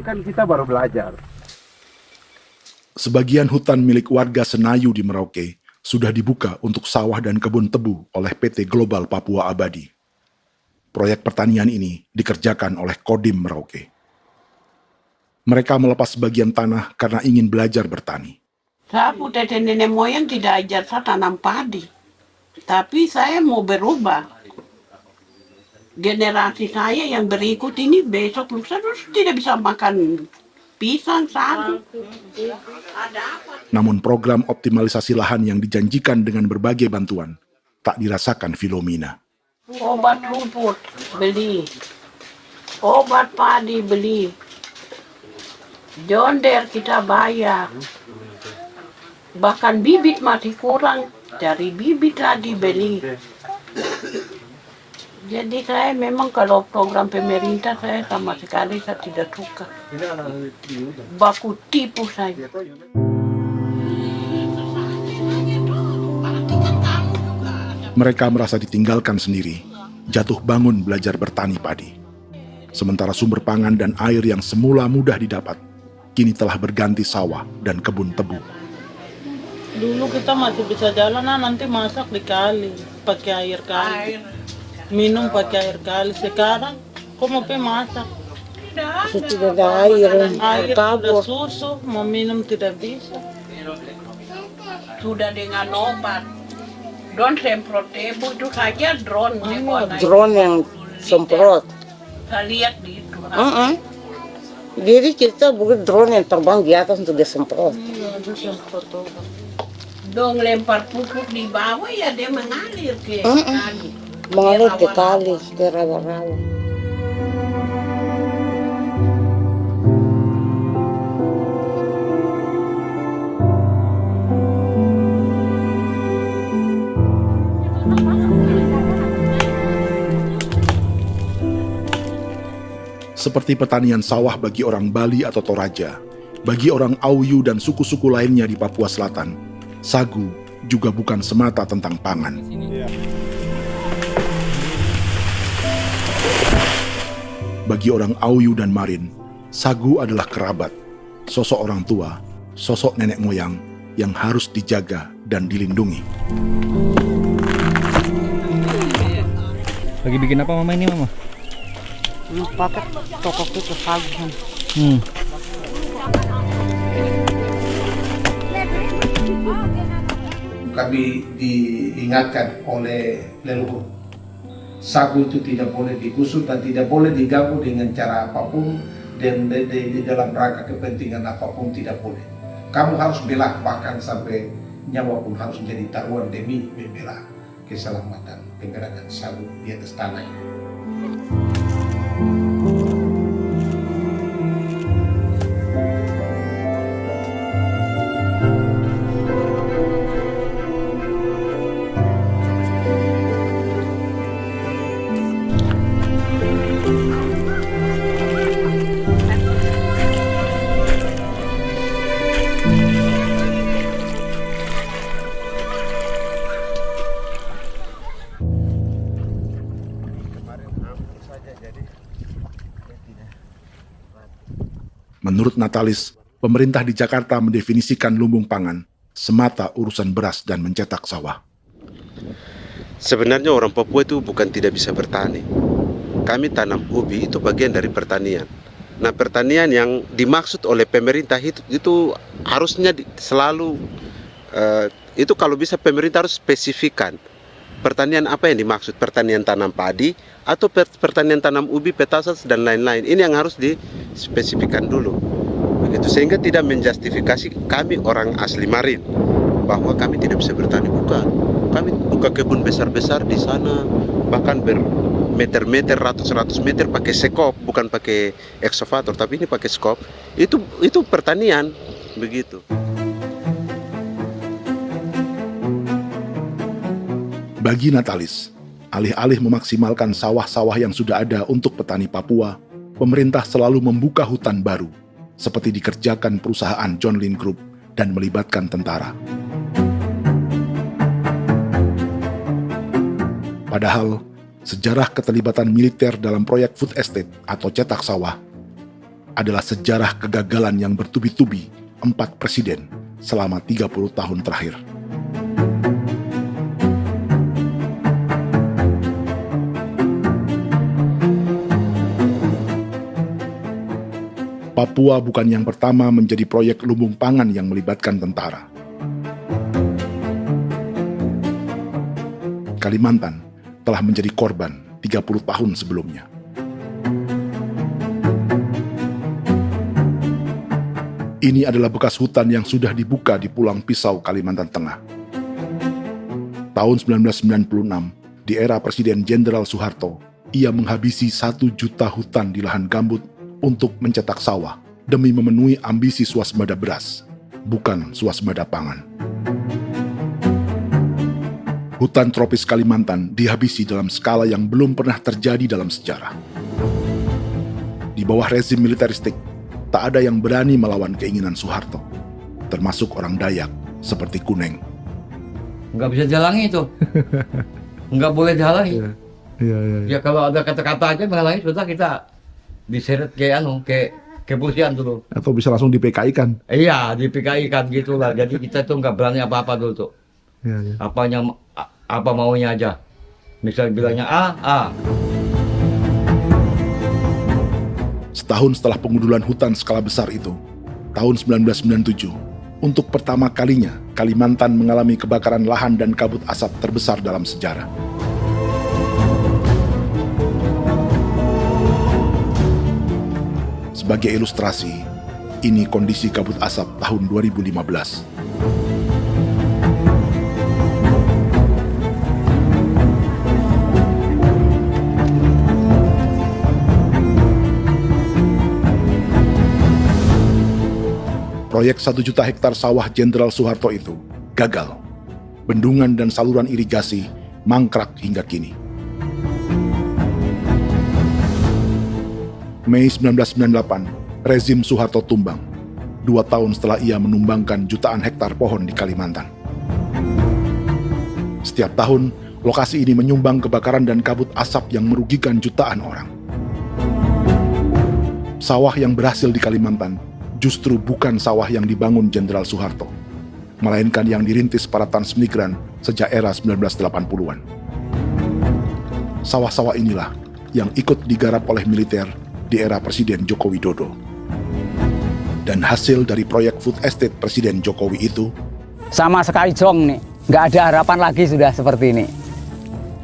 kan kita baru belajar. Sebagian hutan milik warga Senayu di Merauke sudah dibuka untuk sawah dan kebun tebu oleh PT Global Papua Abadi. Proyek pertanian ini dikerjakan oleh Kodim Merauke. Mereka melepas sebagian tanah karena ingin belajar bertani. Saya punya nenek moyang tidak ajar saya tanam padi. Tapi saya mau berubah. Generasi saya yang berikut ini besok lusa tidak bisa makan pisang, sagu. Namun program optimalisasi lahan yang dijanjikan dengan berbagai bantuan tak dirasakan Filomena. Obat rumput beli, obat padi beli, jonder kita bayar, bahkan bibit masih kurang, cari bibit lagi beli. Jadi saya memang kalau program pemerintah saya sama sekali saya tidak suka. Baku tipu saja. Mereka merasa ditinggalkan sendiri, jatuh bangun belajar bertani padi. Sementara sumber pangan dan air yang semula mudah didapat, kini telah berganti sawah dan kebun tebu. Dulu kita masih bisa jalan, nanti masak di kali, pakai air kali. Minum pakai air kali. Sekarang, kok mau masak? Tidak ada air, Air sudah susu, mau minum tidak bisa. Sudah dengan obat. Drone semprot tebu itu saja drone. Drone yang semprot. Saya lihat di itu. Jadi kita bukan drone yang terbang di atas untuk disemprot. Dong lempar pupuk di bawah ya dia mengalir ke kali. Mengalir ke kali, ke rawa-rawa. Seperti pertanian sawah bagi orang Bali atau Toraja, bagi orang Auyu dan suku-suku lainnya di Papua Selatan, sagu juga bukan semata tentang pangan. Bagi orang Auyu dan Marin, sagu adalah kerabat, sosok orang tua, sosok nenek moyang yang harus dijaga dan dilindungi. Lagi bikin apa mama ini mama? Pakai toko itu sagu. Kami diingatkan oleh leluhur, sagu itu tidak boleh digusur dan tidak boleh diganggu dengan cara apapun, dan di dalam rangka kepentingan apapun tidak boleh. Kamu harus bela, bahkan sampai nyawa pun harus menjadi taruhan demi membela keselamatan pergerakan sagu di atas tanah ini. Menurut Natalis, pemerintah di Jakarta mendefinisikan lumbung pangan semata urusan beras dan mencetak sawah. Sebenarnya orang Papua itu bukan tidak bisa bertani. Kami tanam ubi itu bagian dari pertanian. Nah, pertanian yang dimaksud oleh pemerintah itu harusnya selalu itu kalau bisa pemerintah harus spesifikkan pertanian apa yang dimaksud, pertanian tanam padi atau pertanian tanam ubi, petasan dan lain-lain. Ini yang harus dispesifikkan dulu. Begitu, sehingga tidak menjustifikasi kami orang asli Marin bahwa kami tidak bisa bertani. Bukan. Kami buka kebun besar-besar di sana, bahkan bermeter-meter, ratus-ratus meter pakai sekop, bukan pakai ekskavator, tapi ini pakai skop. Itu pertanian, begitu. Bagi Natalis, alih-alih memaksimalkan sawah-sawah yang sudah ada untuk petani Papua, pemerintah selalu membuka hutan baru, seperti dikerjakan perusahaan John Lynn Group dan melibatkan tentara. Padahal, sejarah keterlibatan militer dalam proyek food estate atau cetak sawah adalah sejarah kegagalan yang bertubi-tubi 4 presiden selama 30 tahun terakhir. Papua bukan yang pertama menjadi proyek lumbung pangan yang melibatkan tentara. Kalimantan telah menjadi korban 30 tahun sebelumnya. Ini adalah bekas hutan yang sudah dibuka di Pulang Pisau, Kalimantan Tengah. Tahun 1996, di era Presiden Jenderal Soeharto, ia menghabisi 1 juta hutan di lahan gambut untuk mencetak sawah demi memenuhi ambisi swasembada beras, bukan swasembada pangan. Hutan tropis Kalimantan dihabisi dalam skala yang belum pernah terjadi dalam sejarah. Di bawah rezim militeristik, tak ada yang berani melawan keinginan Soeharto, termasuk orang Dayak seperti Kuneng. Nggak bisa jalangi itu. Nggak boleh jalangi. Ya kalau ada kata-kata aja menghalangi, sudah kita diseret ke kepolisian dulu. Atau bisa langsung di PKI-kan. Iya, di PKI-kan gitulah. Jadi kita tuh nggak berani apa-apa dulu tuh. Ya. Apa maunya aja. Misal bilangnya A. Setahun setelah pengundulan hutan skala besar itu, tahun 1997, untuk pertama kalinya Kalimantan mengalami kebakaran lahan dan kabut asap terbesar dalam sejarah. Sebagai ilustrasi, ini kondisi kabut asap tahun 2015. Proyek 1 juta hektar sawah Jenderal Soeharto itu gagal. Bendungan dan saluran irigasi mangkrak hingga kini. Mei 1998, rezim Soeharto tumbang, 2 tahun setelah ia menumbangkan jutaan hektar pohon di Kalimantan. Setiap tahun, lokasi ini menyumbang kebakaran dan kabut asap yang merugikan jutaan orang. Sawah yang berhasil di Kalimantan justru bukan sawah yang dibangun Jenderal Soeharto, melainkan yang dirintis para transmigran sejak era 1980-an. Sawah-sawah inilah yang ikut digarap oleh militer di era Presiden Joko Widodo. Dan hasil dari proyek food estate Presiden Jokowi itu sama sekali jong nih, nggak ada harapan lagi sudah seperti ini.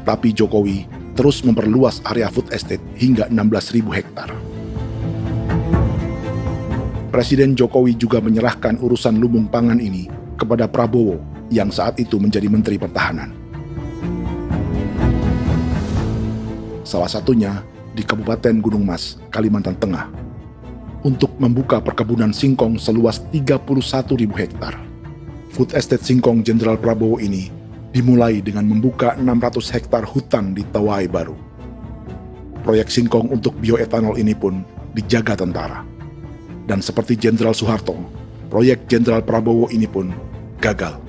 Tapi Jokowi terus memperluas area food estate hingga 16.000 hektar. Presiden Jokowi juga menyerahkan urusan lumbung pangan ini kepada Prabowo yang saat itu menjadi Menteri Pertahanan. Salah satunya di Kabupaten Gunung Mas, Kalimantan Tengah, untuk membuka perkebunan singkong seluas 31.000 hektar. Food Estate Singkong Jenderal Prabowo ini dimulai dengan membuka 600 hektar hutan di Tawai Baru. Proyek singkong untuk bioetanol ini pun dijaga tentara. Dan seperti Jenderal Soeharto, proyek Jenderal Prabowo ini pun gagal.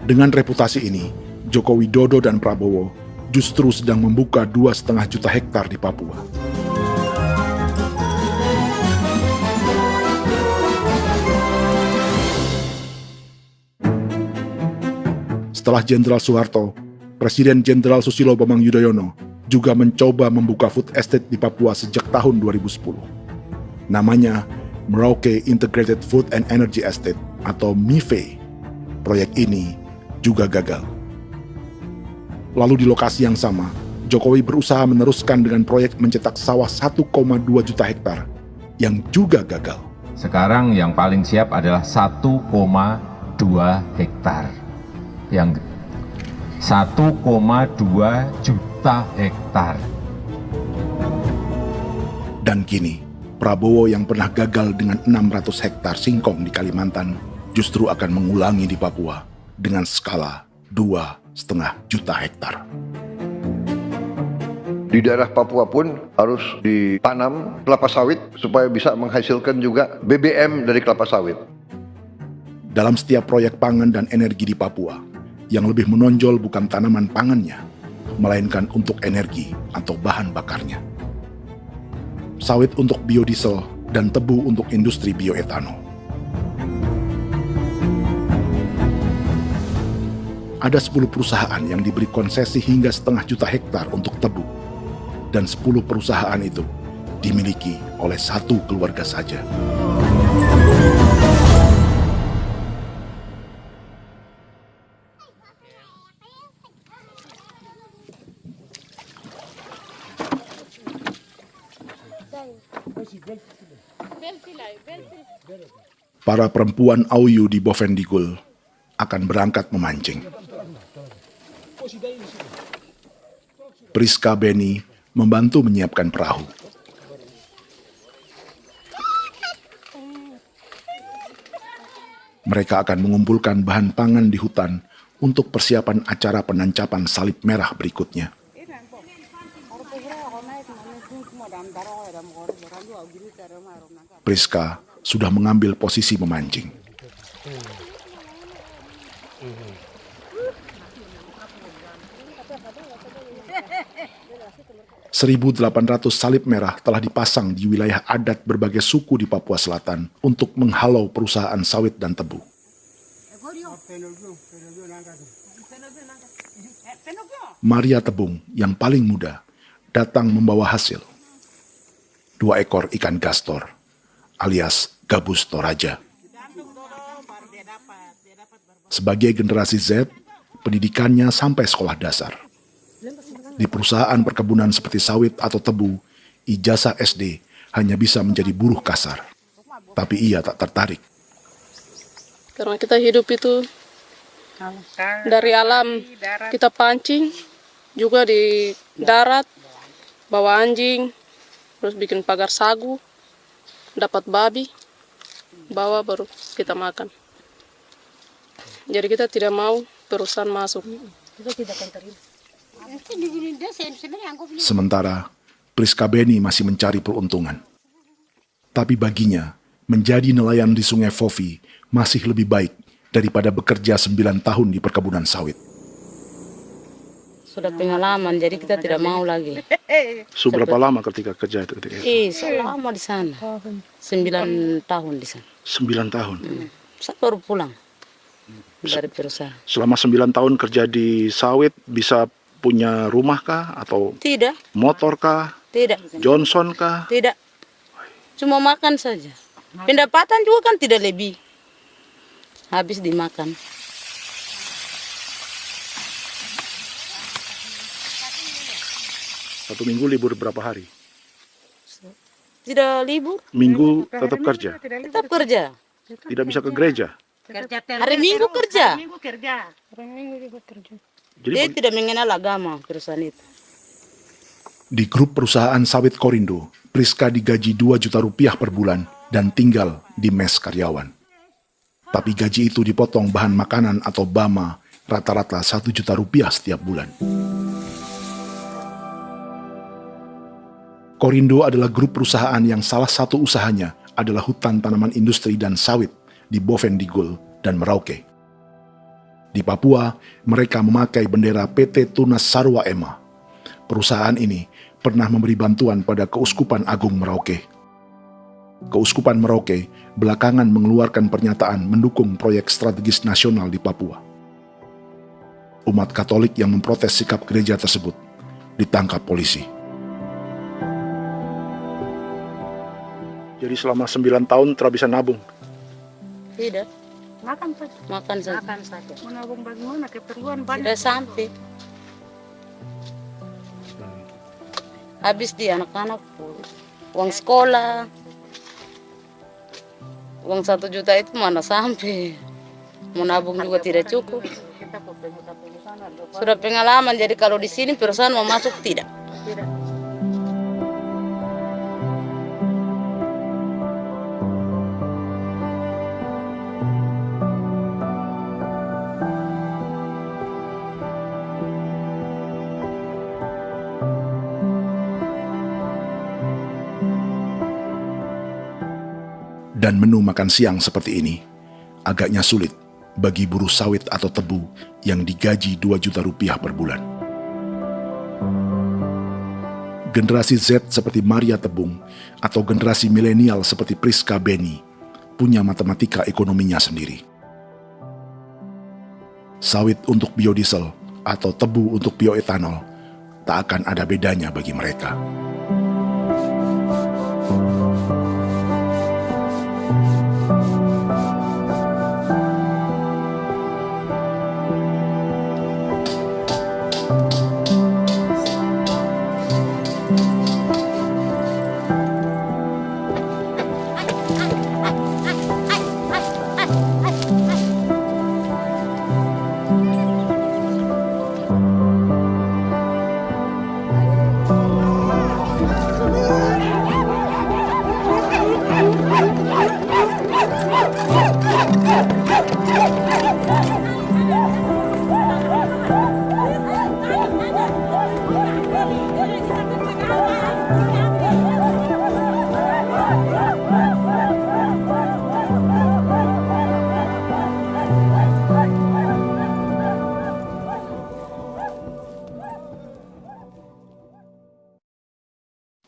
Dengan reputasi ini, Joko Widodo dan Prabowo justru sedang membuka 2,5 juta hektar di Papua. Setelah Jenderal Soeharto, Presiden Jenderal Susilo Bambang Yudhoyono juga mencoba membuka food estate di Papua sejak tahun 2010. Namanya Merauke Integrated Food and Energy Estate atau MIFE. Proyek ini juga gagal. Lalu di lokasi yang sama, Jokowi berusaha meneruskan dengan proyek mencetak sawah 1,2 juta hektar yang juga gagal. Sekarang yang paling siap adalah 1,2 hektar. Yang 1,2 juta hektar. Dan kini, Prabowo yang pernah gagal dengan 600 hektar singkong di Kalimantan justru akan mengulangi di Papua dengan skala 2,5 juta hektar. Di daerah Papua pun harus ditanam kelapa sawit supaya bisa menghasilkan juga BBM dari kelapa sawit. Dalam setiap proyek pangan dan energi di Papua, yang lebih menonjol bukan tanaman pangannya, melainkan untuk energi atau bahan bakarnya. Sawit untuk biodiesel dan tebu untuk industri bioetanol. Ada 10 perusahaan yang diberi konsesi hingga 0,5 juta hektar untuk tebu. Dan 10 perusahaan itu dimiliki oleh satu keluarga saja. Para perempuan Auyu di Bovendigul akan berangkat memancing. Priska Beni membantu menyiapkan perahu. Mereka akan mengumpulkan bahan pangan di hutan untuk persiapan acara penancapan salib merah berikutnya. Priska sudah mengambil posisi memancing. .800 salib merah telah dipasang di wilayah adat berbagai suku di Papua Selatan untuk menghalau perusahaan sawit dan tebu. Maria Tebung yang paling muda datang membawa hasil. 2 ekor ikan gastor alias gabus toraja. Sebagai generasi Z, pendidikannya sampai sekolah dasar. Di perusahaan perkebunan seperti sawit atau tebu, ijazah SD hanya bisa menjadi buruh kasar. Tapi ia tak tertarik. Karena kita hidup itu dari alam, kita pancing, juga di darat, bawa anjing, terus bikin pagar sagu, dapat babi, bawa baru kita makan. Jadi kita tidak mau perusahaan masuk. Kita tidak akan terima. Sementara, Priska Beni masih mencari peruntungan. Tapi baginya, menjadi nelayan di Sungai Fofi masih lebih baik daripada bekerja 9 tahun di perkebunan sawit. Sudah pengalaman, jadi kita tidak mau lagi. Sudah berapa lama ketika kerja itu? Selama di sana. 9 tahun di sana. 9 tahun? Saya baru pulang dari perusahaan. Selama 9 tahun kerja di sawit, bisa punya rumah kah? Atau Tidak. motor kah? Tidak. Johnson kah? Tidak. Cuma makan saja. Pendapatan juga kan tidak lebih. Habis dimakan. Satu minggu libur berapa hari? Tidak libur. Minggu tetap kerja? Tetap kerja. Tidak bisa ke gereja? Hari Minggu kerja. Hari Minggu juga kerja. Dia tidak mengenal agama perusahaan itu. Di grup perusahaan sawit Korindo, Priska digaji 2 juta rupiah per bulan dan tinggal di mes karyawan. Tapi gaji itu dipotong bahan makanan atau BAMA rata-rata 1 juta rupiah setiap bulan. Korindo adalah grup perusahaan yang salah satu usahanya adalah hutan tanaman industri dan sawit di Bovendigul dan Merauke. Di Papua, mereka memakai bendera PT Tunas Sarwa Ema. Perusahaan ini pernah memberi bantuan pada Keuskupan Agung Merauke. Keuskupan Merauke belakangan mengeluarkan pernyataan mendukung proyek strategis nasional di Papua. Umat Katolik yang memprotes sikap gereja tersebut ditangkap polisi. Jadi selama 9 tahun tidak bisa nabung? Tidak. Makan saja. Makan saja. Makan saja. Menabung bagaimana? Keperluan banyak. Tidak sampai. Habis di anak-anak uang sekolah. Uang 1 juta itu mana sampai. Mau nabung juga tidak cukup. Sudah pengalaman, jadi kalau di sini perusahaan mau masuk tidak. Dan menu makan siang seperti ini agaknya sulit bagi buruh sawit atau tebu yang digaji 2 juta rupiah per bulan. Generasi Z seperti Maria Tebung atau generasi milenial seperti Priska Beni punya matematika ekonominya sendiri. Sawit untuk biodiesel atau tebu untuk bioetanol tak akan ada bedanya bagi mereka.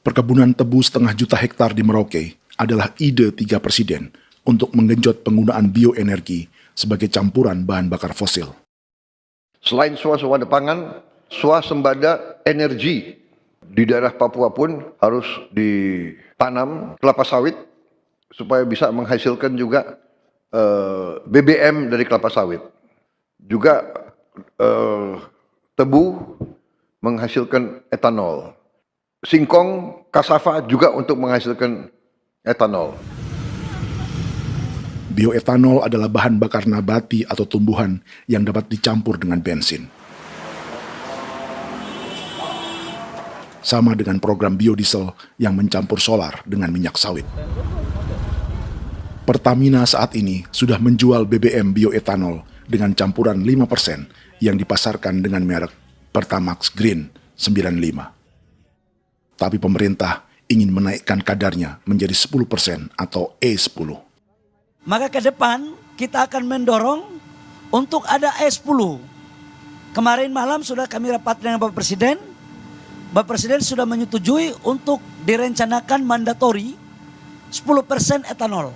Perkebunan tebu 1,5 juta hektar di Merauke adalah ide 3 presiden untuk menggenjot penggunaan bioenergi sebagai campuran bahan bakar fosil. Selain swasembada pangan, swasembada energi di daerah Papua pun harus ditanam kelapa sawit supaya bisa menghasilkan juga BBM dari kelapa sawit. Juga tebu menghasilkan etanol. Singkong, kasava juga untuk menghasilkan etanol. Bioetanol adalah bahan bakar nabati atau tumbuhan yang dapat dicampur dengan bensin. Sama dengan program biodiesel yang mencampur solar dengan minyak sawit. Pertamina saat ini sudah menjual BBM bioetanol dengan campuran 5% yang dipasarkan dengan merek Pertamax Green 95. Tapi pemerintah ingin menaikkan kadarnya menjadi 10% atau E10. Maka ke depan kita akan mendorong untuk ada E10 Kemarin malam sudah kami rapat dengan Bapak Presiden. Bapak Presiden sudah menyetujui untuk direncanakan mandatori 10% etanol.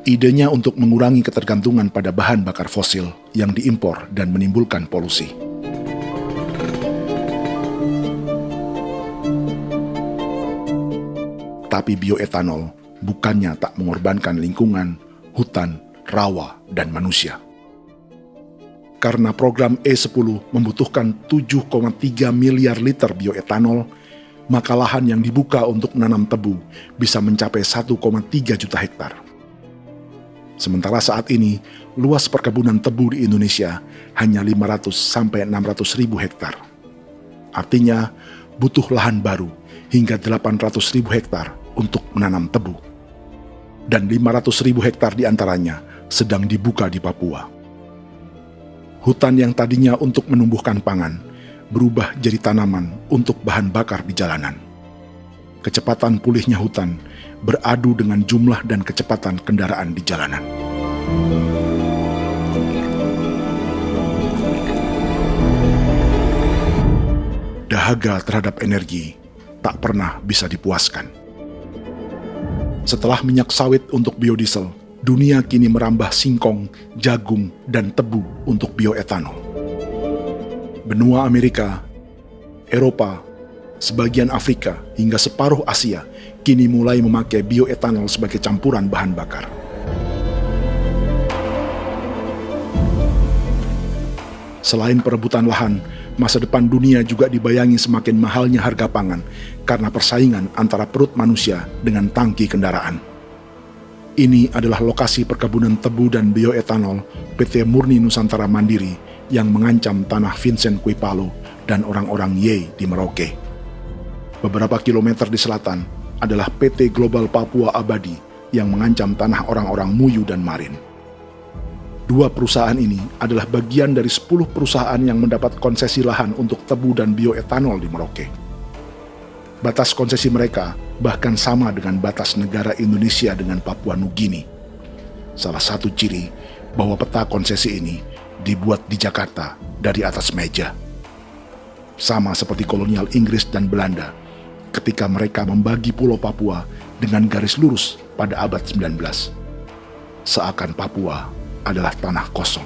Idenya untuk mengurangi ketergantungan pada bahan bakar fosil yang diimpor dan menimbulkan polusi. Tapi bioetanol bukannya tak mengorbankan lingkungan, hutan, rawa, dan manusia. Karena program E10 membutuhkan 7,3 miliar liter bioetanol, maka lahan yang dibuka untuk menanam tebu bisa mencapai 1,3 juta hektar. Sementara saat ini, luas perkebunan tebu di Indonesia hanya 500 sampai 600 ribu hektar. Artinya, butuh lahan baru hingga 800 ribu hektar untuk menanam tebu. Dan 500 ribu hektar diantaranya sedang dibuka di Papua. Hutan yang tadinya untuk menumbuhkan pangan berubah jadi tanaman untuk bahan bakar di jalanan. Kecepatan pulihnya hutan beradu dengan jumlah dan kecepatan kendaraan di jalanan. Dahaga terhadap energi tak pernah bisa dipuaskan. Setelah minyak sawit untuk biodiesel, dunia kini merambah singkong, jagung, dan tebu untuk bioetanol. Benua Amerika, Eropa, sebagian Afrika, hingga separuh Asia kini mulai memakai bioetanol sebagai campuran bahan bakar. Selain perebutan lahan, masa depan dunia juga dibayangi semakin mahalnya harga pangan karena persaingan antara perut manusia dengan tangki kendaraan. Ini adalah lokasi perkebunan tebu dan bioetanol PT Murni Nusantara Mandiri yang mengancam tanah Vincent Quipalo dan orang-orang Ye di Merauke. Beberapa kilometer di selatan adalah PT Global Papua Abadi yang mengancam tanah orang-orang Muyu dan Marin. Dua perusahaan ini adalah bagian dari 10 perusahaan yang mendapat konsesi lahan untuk tebu dan bioetanol di Merauke. Batas konsesi mereka bahkan sama dengan batas negara Indonesia dengan Papua Nugini. Salah satu ciri bahwa peta konsesi ini dibuat di Jakarta dari atas meja. Sama seperti kolonial Inggris dan Belanda ketika mereka membagi Pulau Papua dengan garis lurus pada abad 19. Seakan Papua adalah tanah kosong.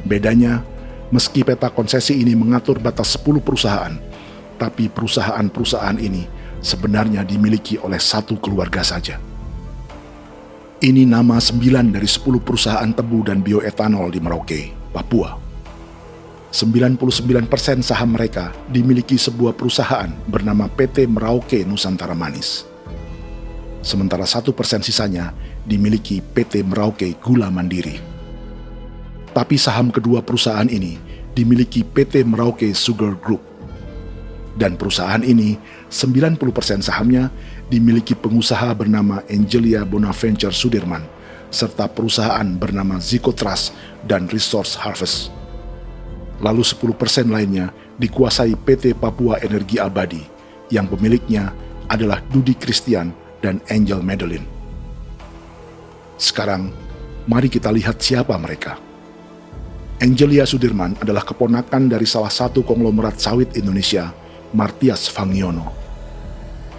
Bedanya, meski peta konsesi ini mengatur batas 10 perusahaan, tapi perusahaan-perusahaan ini sebenarnya dimiliki oleh satu keluarga saja. Ini nama 9 dari 10 perusahaan tebu dan bioetanol di Merauke, Papua. 99% saham mereka dimiliki sebuah perusahaan bernama PT Merauke Nusantara Manis. Sementara 1% sisanya dimiliki PT Merauke Gula Mandiri. Tapi saham kedua perusahaan ini dimiliki PT Merauke Sugar Group. Dan perusahaan ini, 90% sahamnya dimiliki pengusaha bernama Angelia Bonaventure Sudirman, serta perusahaan bernama Zico Trust dan Resource Harvest. Lalu 10% lainnya dikuasai PT Papua Energi Abadi, yang pemiliknya adalah Dudi Christian dan Angel Madeline. Sekarang, mari kita lihat siapa mereka. Angelia Sudirman adalah keponakan dari salah satu konglomerat sawit Indonesia, Martias Fangiono.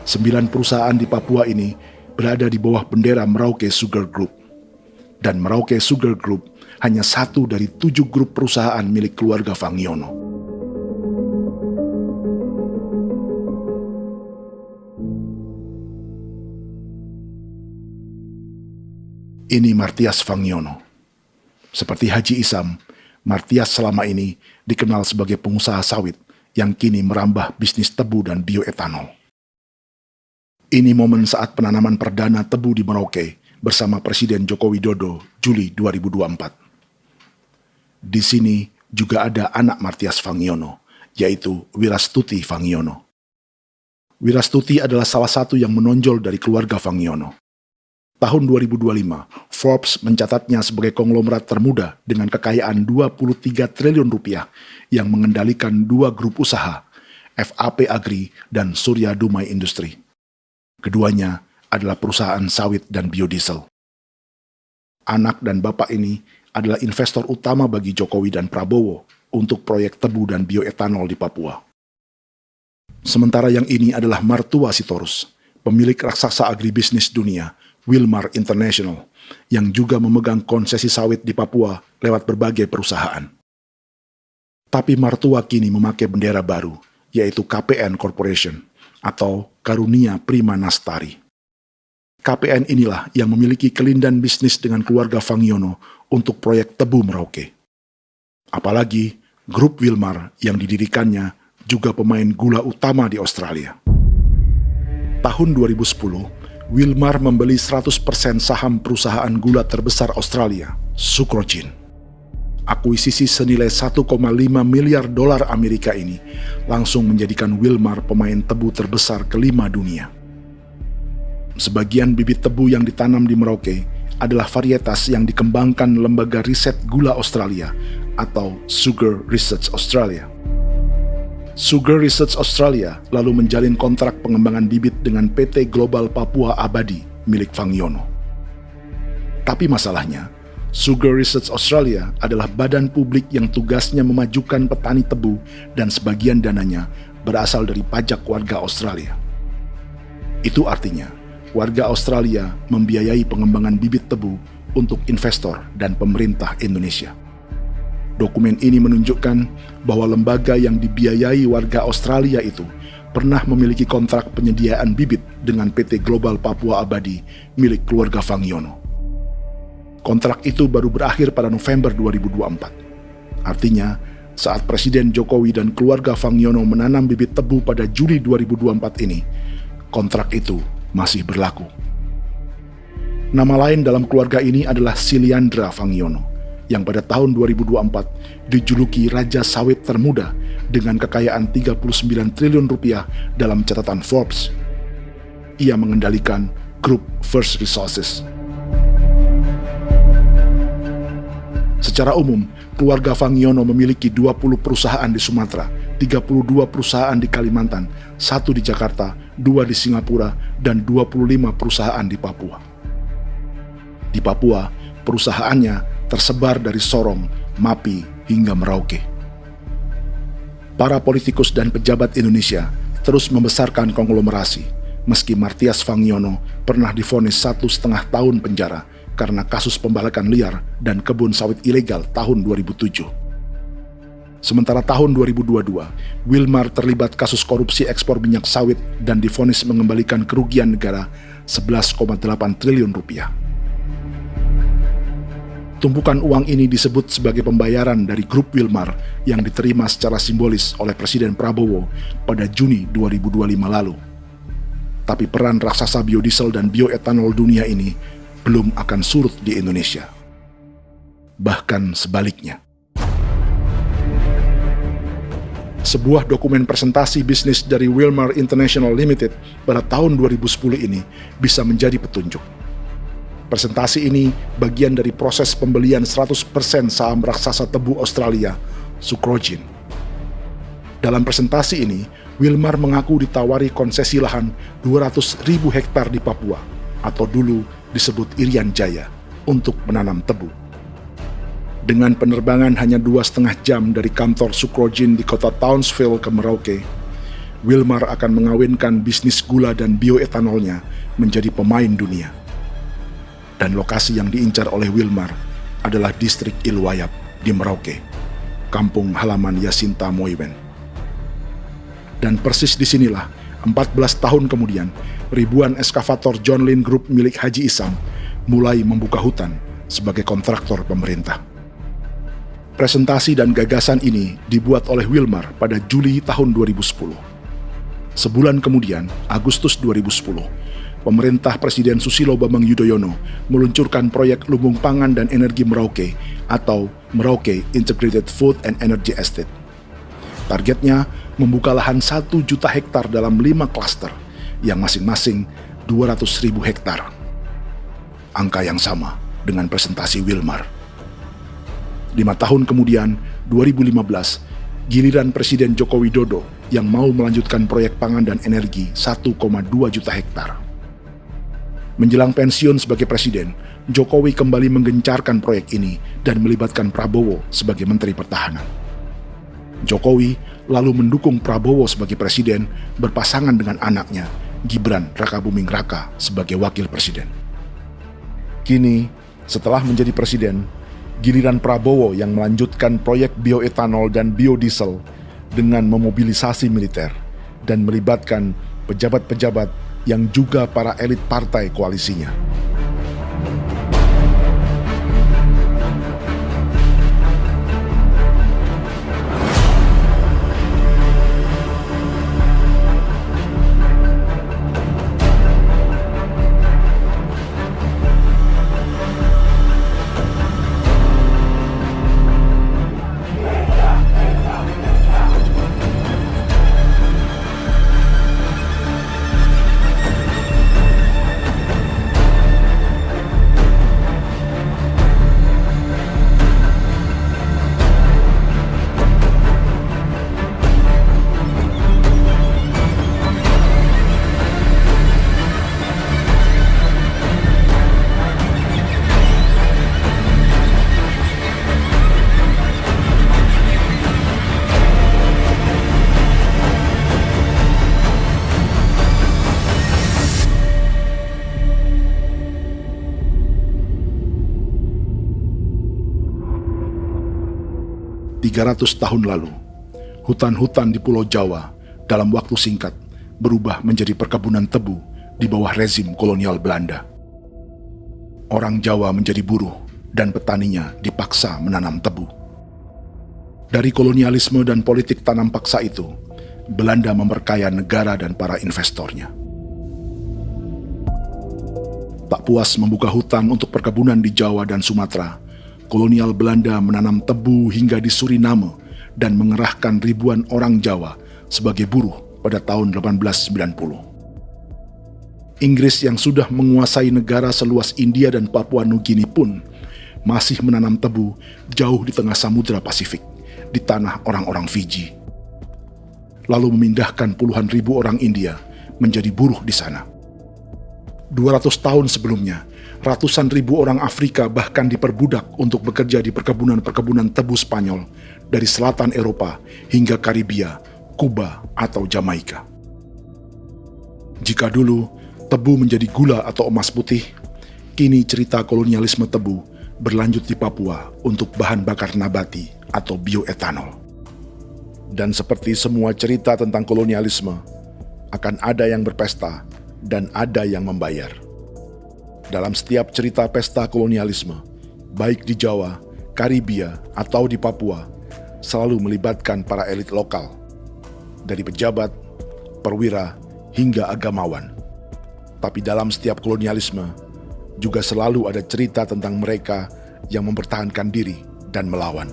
9 perusahaan di Papua ini berada di bawah bendera Merauke Sugar Group. Dan Merauke Sugar Group hanya satu dari 7 grup perusahaan milik keluarga Fangiono. Ini Martias Fangiono. Seperti Haji Isam, Martias selama ini dikenal sebagai pengusaha sawit yang kini merambah bisnis tebu dan bioetanol. Ini momen saat penanaman perdana tebu di Merauke bersama Presiden Joko Widodo Juli 2024. Di sini juga ada anak Martias Fangiono, yaitu Wirastuti Fangiono. Wirastuti adalah salah satu yang menonjol dari keluarga Fangiono. Tahun 2025, Forbes mencatatnya sebagai konglomerat termuda dengan kekayaan 23 triliun rupiah yang mengendalikan 2 grup usaha, FAP Agri dan Surya Dumai Industri. Keduanya adalah perusahaan sawit dan biodiesel. Anak dan bapak ini adalah investor utama bagi Jokowi dan Prabowo untuk proyek tebu dan bioetanol di Papua. Sementara yang ini adalah Martua Sitorus, pemilik raksasa agribisnis dunia, Wilmar International, yang juga memegang konsesi sawit di Papua lewat berbagai perusahaan. Tapi Martua kini memakai bendera baru, yaitu KPN Corporation, atau Karunia Prima Nastari. KPN inilah yang memiliki kelindan bisnis dengan keluarga Fangiono untuk proyek tebu Merauke. Apalagi grup Wilmar yang didirikannya juga pemain gula utama di Australia. Tahun 2010, Wilmar membeli 100% saham perusahaan gula terbesar Australia, Sucrogen. Akuisisi senilai 1,5 miliar dolar Amerika ini langsung menjadikan Wilmar pemain tebu terbesar kelima dunia. Sebagian bibit tebu yang ditanam di Merauke adalah varietas yang dikembangkan Lembaga Riset Gula Australia atau Sugar Research Australia. Sugar Research Australia lalu menjalin kontrak pengembangan bibit dengan PT Global Papua Abadi milik Fangiono. Tapi masalahnya, Sugar Research Australia adalah badan publik yang tugasnya memajukan petani tebu dan sebagian dananya berasal dari pajak warga Australia. Itu artinya, warga Australia membiayai pengembangan bibit tebu untuk investor dan pemerintah Indonesia. Dokumen ini menunjukkan bahwa lembaga yang dibiayai warga Australia itu pernah memiliki kontrak penyediaan bibit dengan PT Global Papua Abadi milik keluarga Fangiono. Kontrak itu baru berakhir pada November 2024. Artinya, saat Presiden Jokowi dan keluarga Fangiono menanam bibit tebu pada Juli 2024 ini, kontrak itu masih berlaku. Nama lain dalam keluarga ini adalah Siliandra Fangiono, yang pada tahun 2024 dijuluki Raja Sawit Termuda dengan kekayaan 39 triliun rupiah dalam catatan Forbes. Ia mengendalikan grup First Resources. Secara umum, keluarga Fangiono memiliki 20 perusahaan di Sumatera, 32 perusahaan di Kalimantan, 1 di Jakarta, 2 di Singapura, dan 25 perusahaan di Papua. Di Papua, perusahaannya tersebar dari Sorong, Mapi, hingga Merauke. Para politikus dan pejabat Indonesia terus membesarkan konglomerasi, meski Martias Fangiono pernah divonis 1,5 tahun penjara karena kasus pembalakan liar dan kebun sawit ilegal tahun 2007. Sementara tahun 2022, Wilmar terlibat kasus korupsi ekspor minyak sawit dan divonis mengembalikan kerugian negara 11,8 triliun rupiah. Tumpukan uang ini disebut sebagai pembayaran dari grup Wilmar yang diterima secara simbolis oleh Presiden Prabowo pada Juni 2025 lalu. Tapi peran raksasa biodiesel dan bioetanol dunia ini belum akan surut di Indonesia. Bahkan sebaliknya. Sebuah dokumen presentasi bisnis dari Wilmar International Limited pada tahun 2010 ini bisa menjadi petunjuk. Presentasi ini bagian dari proses pembelian 100% saham raksasa tebu Australia, Sucrogen. Dalam presentasi ini, Wilmar mengaku ditawari konsesi lahan 200.000 hektar di Papua, atau dulu disebut Irian Jaya, untuk menanam tebu. Dengan penerbangan hanya 2,5 jam dari kantor Sucrogen di kota Townsville ke Merauke, Wilmar akan mengawinkan bisnis gula dan bioetanolnya menjadi pemain dunia. Dan lokasi yang diincar oleh Wilmar adalah distrik Ilwayap di Merauke, kampung halaman Yasinta Moiwen. Dan persis disinilah, 14 tahun kemudian, ribuan eskavator John Lynn Group milik Haji Isam mulai membuka hutan sebagai kontraktor pemerintah. Presentasi dan gagasan ini dibuat oleh Wilmar pada Juli tahun 2010. Sebulan kemudian, Agustus 2010, pemerintah Presiden Susilo Bambang Yudhoyono meluncurkan proyek Lumbung Pangan dan Energi Merauke atau Merauke Integrated Food and Energy Estate. Targetnya membuka lahan 1 juta hektar dalam 5 klaster yang masing-masing 200.000 hektar. Angka yang sama dengan presentasi Wilmar. 5 tahun kemudian, 2015, giliran Presiden Joko Widodo yang mau melanjutkan proyek pangan dan energi 1,2 juta hektar. Menjelang pensiun sebagai presiden, Jokowi kembali menggencarkan proyek ini dan melibatkan Prabowo sebagai Menteri Pertahanan. Jokowi lalu mendukung Prabowo sebagai presiden berpasangan dengan anaknya, Gibran Rakabuming Raka sebagai wakil presiden. Kini, setelah menjadi presiden, giliran Prabowo yang melanjutkan proyek bioetanol dan biodiesel dengan memobilisasi militer dan melibatkan pejabat-pejabat yang juga para elit partai koalisinya. Tahun lalu, hutan-hutan di Pulau Jawa dalam waktu singkat berubah menjadi perkebunan tebu di bawah rezim kolonial Belanda. Orang Jawa menjadi buruh dan petaninya dipaksa menanam tebu. Dari kolonialisme dan politik tanam paksa itu, Belanda memperkaya negara dan para investornya. Tak puas membuka hutan untuk perkebunan di Jawa dan Sumatera, kolonial Belanda menanam tebu hingga di Suriname dan mengerahkan ribuan orang Jawa sebagai buruh pada tahun 1890. Inggris yang sudah menguasai negara seluas India dan Papua Nugini pun masih menanam tebu jauh di tengah Samudra Pasifik, di tanah orang-orang Fiji. Lalu memindahkan puluhan ribu orang India menjadi buruh di sana. 200 tahun sebelumnya, ratusan ribu orang Afrika bahkan diperbudak untuk bekerja di perkebunan-perkebunan tebu Spanyol dari selatan Eropa hingga Karibia, Kuba, atau Jamaika. Jika dulu tebu menjadi gula atau emas putih, kini cerita kolonialisme tebu berlanjut di Papua untuk bahan bakar nabati atau bioetanol. Dan seperti semua cerita tentang kolonialisme, akan ada yang berpesta dan ada yang membayar. Dalam setiap cerita pesta kolonialisme, baik di Jawa, Karibia, atau di Papua, selalu melibatkan para elit lokal, dari pejabat, perwira, hingga agamawan. Tapi dalam setiap kolonialisme, juga selalu ada cerita tentang mereka yang mempertahankan diri dan melawan.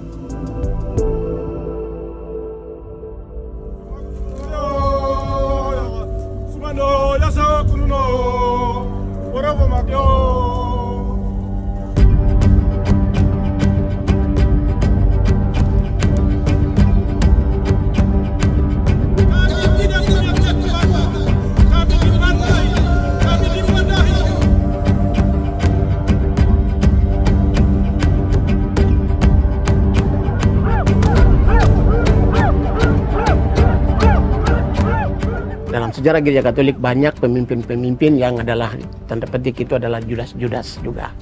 Dalam sejarah Gereja Katolik banyak pemimpin-pemimpin yang adalah tanda petik itu adalah Judas-Judas juga.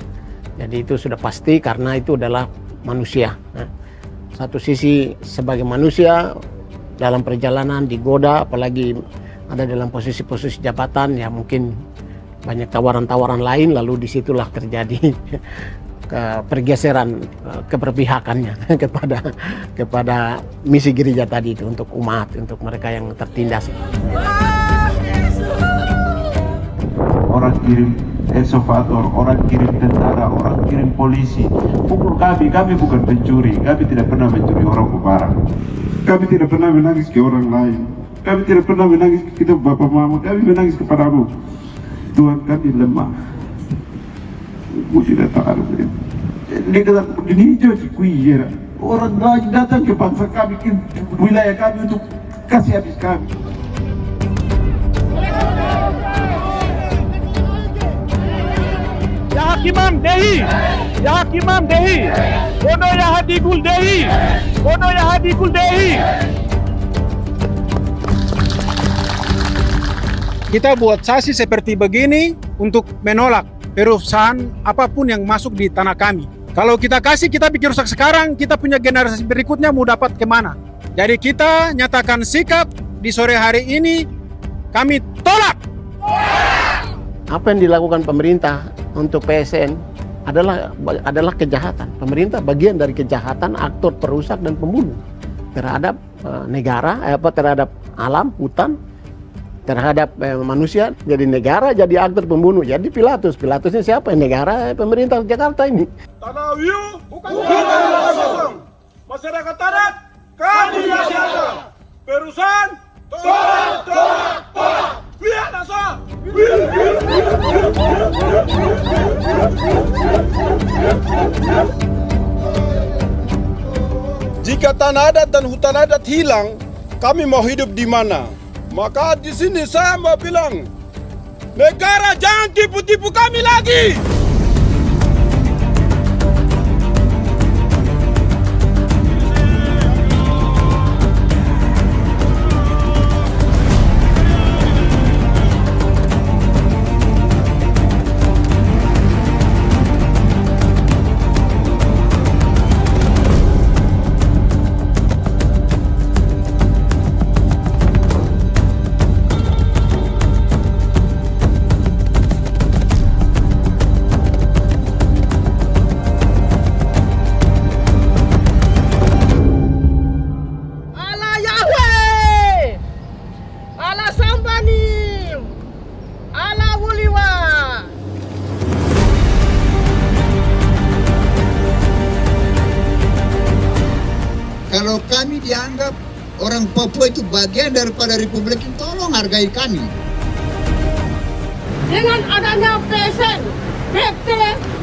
Jadi itu sudah pasti karena itu adalah manusia. Satu sisi sebagai manusia dalam perjalanan digoda, apalagi ada dalam posisi-posisi jabatan, ya mungkin banyak tawaran-tawaran lain, lalu disitulah terjadi pergeseran keberpihakannya kepada misi gereja tadi itu untuk umat, untuk mereka yang tertindas. Orang kirim eksavator, orang kirim tentara, orang kirim polisi. Pukul kami bukan pencuri, kami tidak pernah mencuri orang barang. Kami tidak pernah menangis ke orang lain. Kami tidak pernah menangis ke kita bapak mama, kami menangis kepadamu. Tuhan kami lemah. Sudah tahu di dalam ini hijau orang lain datang ke bangsa kami, ke wilayah kami untuk kasih habis kami. Kimam Dehi, Ya Kimam Dehi, Bono Ya Hadigul Dehi, Bono Ya Hadigul Dehi. Kita buat sasi seperti begini untuk menolak perusahaan apapun yang masuk di tanah kami. Kalau kita kasih, kita bikin rusak sekarang, kita punya generasi berikutnya mau dapat kemana. Jadi kita nyatakan sikap di sore hari ini, kami tolak. Apa yang dilakukan pemerintah untuk PSN adalah kejahatan. Pemerintah bagian dari kejahatan, aktor perusak dan pembunuh terhadap negara, terhadap alam, hutan, terhadap manusia. Jadi negara jadi aktor pembunuh. Jadi Pilatusnya siapa? Negara, pemerintah Jakarta ini. Tanah Wiu bukan kosong. Masyarakat adat kami siapa? Perusahaan tolak. Biar nasa. Jika tanah adat dan hutan adat hilang, kami mau hidup di mana? Maka di sini saya mau bilang, negara jangan tipu-tipu kami lagi. Kalau kami dianggap orang Papua itu bagian daripada Republik ini, tolong hargai kami. Dengan adanya PSN, PT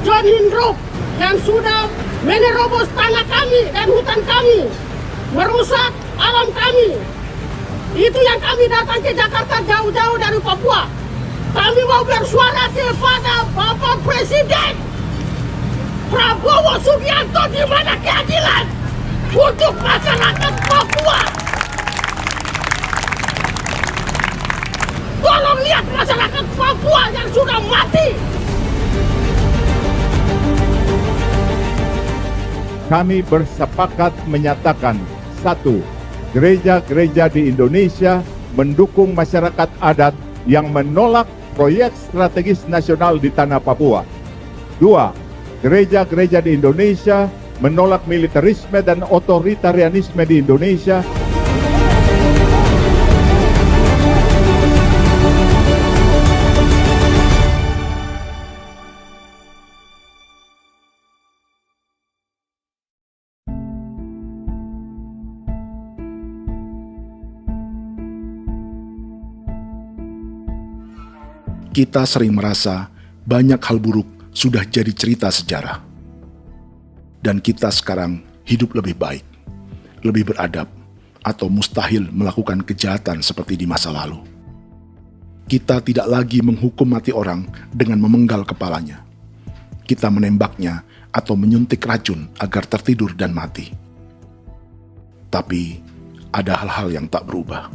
John Hindrup yang sudah menerobos tanah kami dan hutan kami, merusak alam kami. Itu yang kami datang ke Jakarta jauh-jauh dari Papua. Kami mau bersuara kepada Bapak Presiden Prabowo Subianto, di mana keadilan untuk masyarakat Papua. Tolong lihat masyarakat Papua yang sudah mati. Kami bersepakat menyatakan, 1. Gereja-gereja di Indonesia mendukung masyarakat adat yang menolak proyek strategis nasional di tanah Papua. 2. Gereja-gereja di Indonesia menolak militerisme dan otoritarianisme di Indonesia. Kita sering merasa banyak hal buruk sudah jadi cerita sejarah. Dan kita sekarang hidup lebih baik, lebih beradab, atau mustahil melakukan kejahatan seperti di masa lalu. Kita tidak lagi menghukum mati orang dengan memenggal kepalanya. Kita menembaknya atau menyuntik racun agar tertidur dan mati. Tapi ada hal-hal yang tak berubah.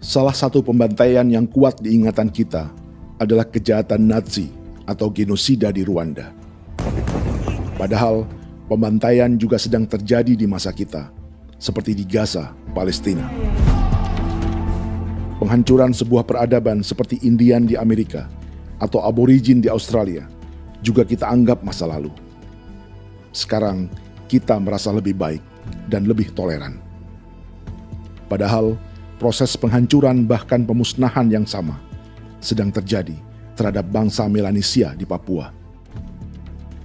Salah satu pembantaian yang kuat di ingatan kita adalah kejahatan Nazi atau genosida di Rwanda. Padahal pembantaian juga sedang terjadi di masa kita, seperti di Gaza, Palestina. Penghancuran sebuah peradaban seperti Indian di Amerika atau aborigin di Australia juga kita anggap masa lalu. Sekarang kita merasa lebih baik dan lebih toleran. Padahal proses penghancuran bahkan pemusnahan yang sama sedang terjadi terhadap bangsa Melanesia di Papua.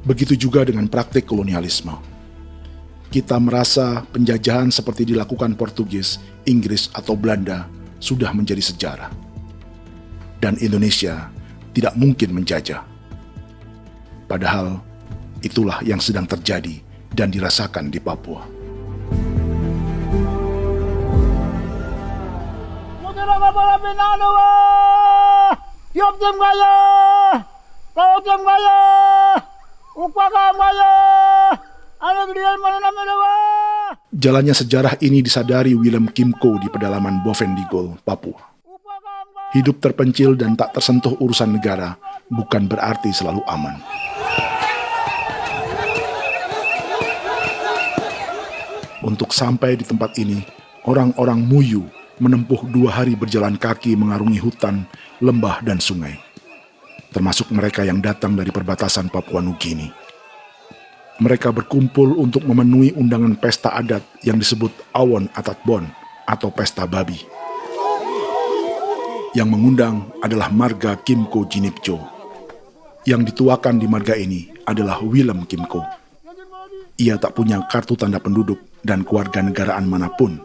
Begitu juga dengan praktik kolonialisme. Kita merasa penjajahan seperti dilakukan Portugis, Inggris, atau Belanda sudah menjadi sejarah. Dan Indonesia tidak mungkin menjajah. Padahal itulah yang sedang terjadi dan dirasakan di Papua. Kawatang maya, upaka maya, anak dia mana namanya? Jalannya sejarah ini disadari Willem Kimco di pedalaman Bovendigol, Papua. Hidup terpencil dan tak tersentuh urusan negara bukan berarti selalu aman. Untuk sampai di tempat ini, orang-orang Muyu menempuh 2 hari berjalan kaki mengarungi hutan, lembah, dan sungai. Termasuk mereka yang datang dari perbatasan Papua Nugini. Mereka berkumpul untuk memenuhi undangan pesta adat yang disebut Awon Atatbon atau Pesta Babi. Yang mengundang adalah marga Kimco Jinipjo. Yang dituakan di marga ini adalah Willem Kimco. Ia tak punya kartu tanda penduduk dan kewarganegaraan manapun,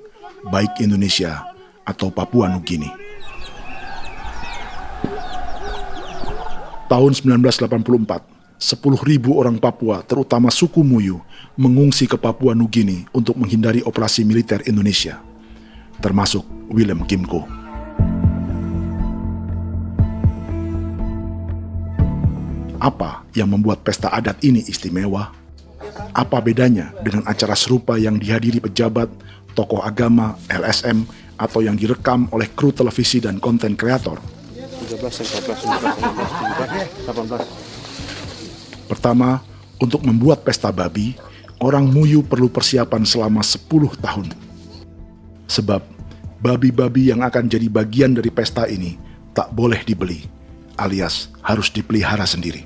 baik Indonesia atau Papua Nugini. Tahun 1984, 10.000 orang Papua, terutama suku Muyu, mengungsi ke Papua Nugini untuk menghindari operasi militer Indonesia, termasuk Willem Kimco. Apa yang membuat pesta adat ini istimewa? Apa bedanya dengan acara serupa yang dihadiri pejabat, tokoh agama, LSM, atau yang direkam oleh kru televisi dan konten kreator? 18. Pertama, untuk membuat pesta babi, orang Muyu perlu persiapan selama 10 tahun. Sebab, babi-babi yang akan jadi bagian dari pesta ini tak boleh dibeli, alias harus dipelihara sendiri.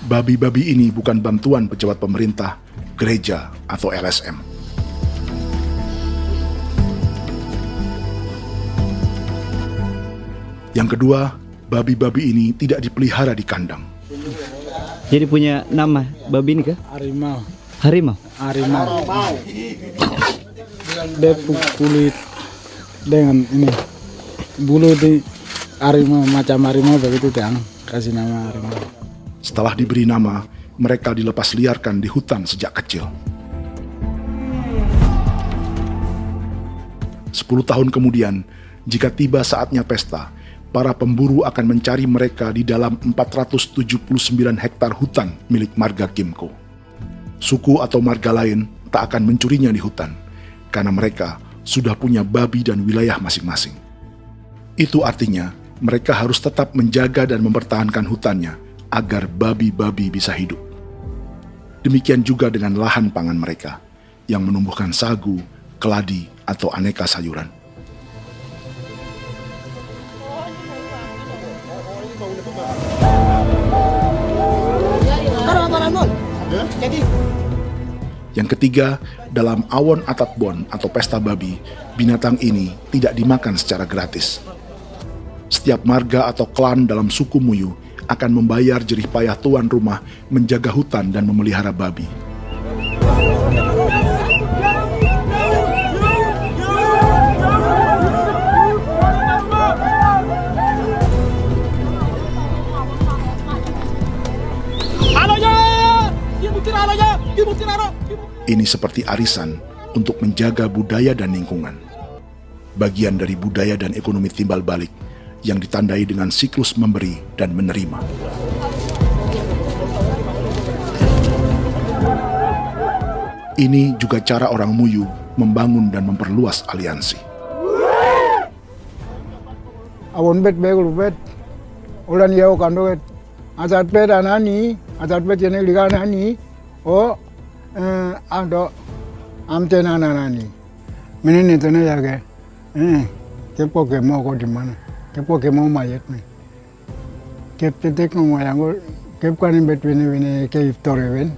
Babi-babi ini bukan bantuan pejabat pemerintah, gereja, atau LSM. Yang kedua, babi-babi ini tidak dipelihara di kandang. Jadi punya nama babi ini kah? Harimau. Harimau? Harimau. Dia kulit dengan ini bulu di harimau, macam harimau begitu yang kasih nama harimau. Setelah diberi nama, mereka dilepas liarkan di hutan sejak kecil. 10 tahun kemudian, jika tiba saatnya pesta, para pemburu akan mencari mereka di dalam 479 hektar hutan milik marga Kimco. Suku atau marga lain tak akan mencurinya di hutan, karena mereka sudah punya babi dan wilayah masing-masing. Itu artinya, mereka harus tetap menjaga dan mempertahankan hutannya, agar babi-babi bisa hidup. Demikian juga dengan lahan pangan mereka, yang menumbuhkan sagu, keladi, atau aneka sayuran. Yang ketiga, dalam Awon Atatbon atau pesta babi, binatang ini tidak dimakan secara gratis. Setiap marga atau klan dalam suku Muyu akan membayar jerih payah tuan rumah menjaga hutan dan memelihara babi. Ini seperti arisan untuk menjaga budaya dan lingkungan. Bagian dari budaya dan ekonomi timbal balik yang ditandai dengan siklus memberi dan menerima. Ini juga cara orang Muyu membangun dan memperluas aliansi. Awon bet begul bet, ulan yau kando bet, asat bet anani, asat bet jene liga anani, ado amten anani, menini tene ya ke, kepo ke mau kau di mana? Kepo ke mau mayat nih. Kep tetek mau yang gue, kep kan bet wini ke iftore wen,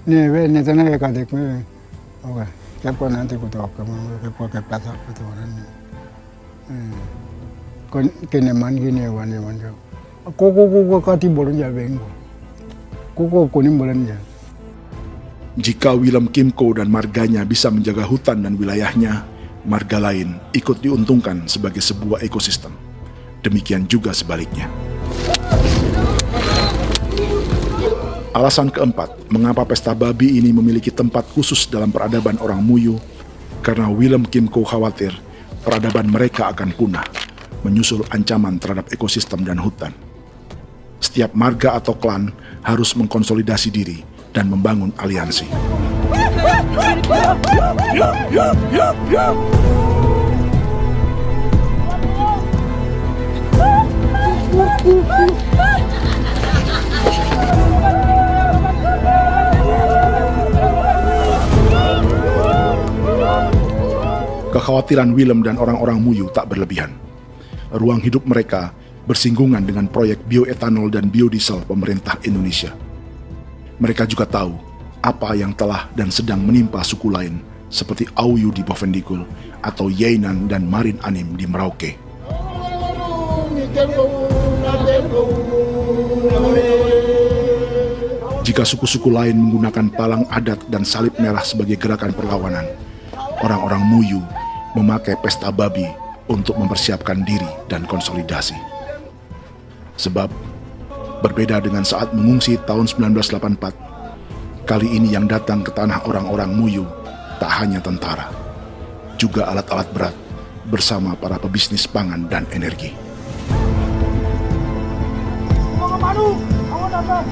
nih wen nih tanah ya kadek nih. Oke, kep kan nanti ku tahu kamu kepo ke pasar itu orang nih. Kon kene man gini wan jo. Koko kati bolon ya bengko. Koko kuning bolon ya. Jika Willem Kimco dan marganya bisa menjaga hutan dan wilayahnya, marga lain ikut diuntungkan sebagai sebuah ekosistem. Demikian juga sebaliknya. Alasan keempat, mengapa pesta babi ini memiliki tempat khusus dalam peradaban orang Muyu, karena Willem Kimco khawatir peradaban mereka akan punah, menyusul ancaman terhadap ekosistem dan hutan. Setiap marga atau klan harus mengkonsolidasi diri dan membangun aliansi. Kekhawatiran Willem dan orang-orang Muyu tak berlebihan. Ruang hidup mereka bersinggungan dengan proyek bioetanol dan biodiesel pemerintah Indonesia. Mereka juga tahu apa yang telah dan sedang menimpa suku lain seperti Auyu di Bovendigul atau Yainan dan Marin Anim di Merauke. Jika suku-suku lain menggunakan palang adat dan salib merah sebagai gerakan perlawanan, orang-orang Muyu memakai pesta babi untuk mempersiapkan diri dan konsolidasi. Sebab, berbeda dengan saat mengungsi tahun 1984, kali ini yang datang ke tanah orang-orang Muyu tak hanya tentara, juga alat-alat berat bersama para pebisnis pangan dan energi. Mau ke Madu, mau datang.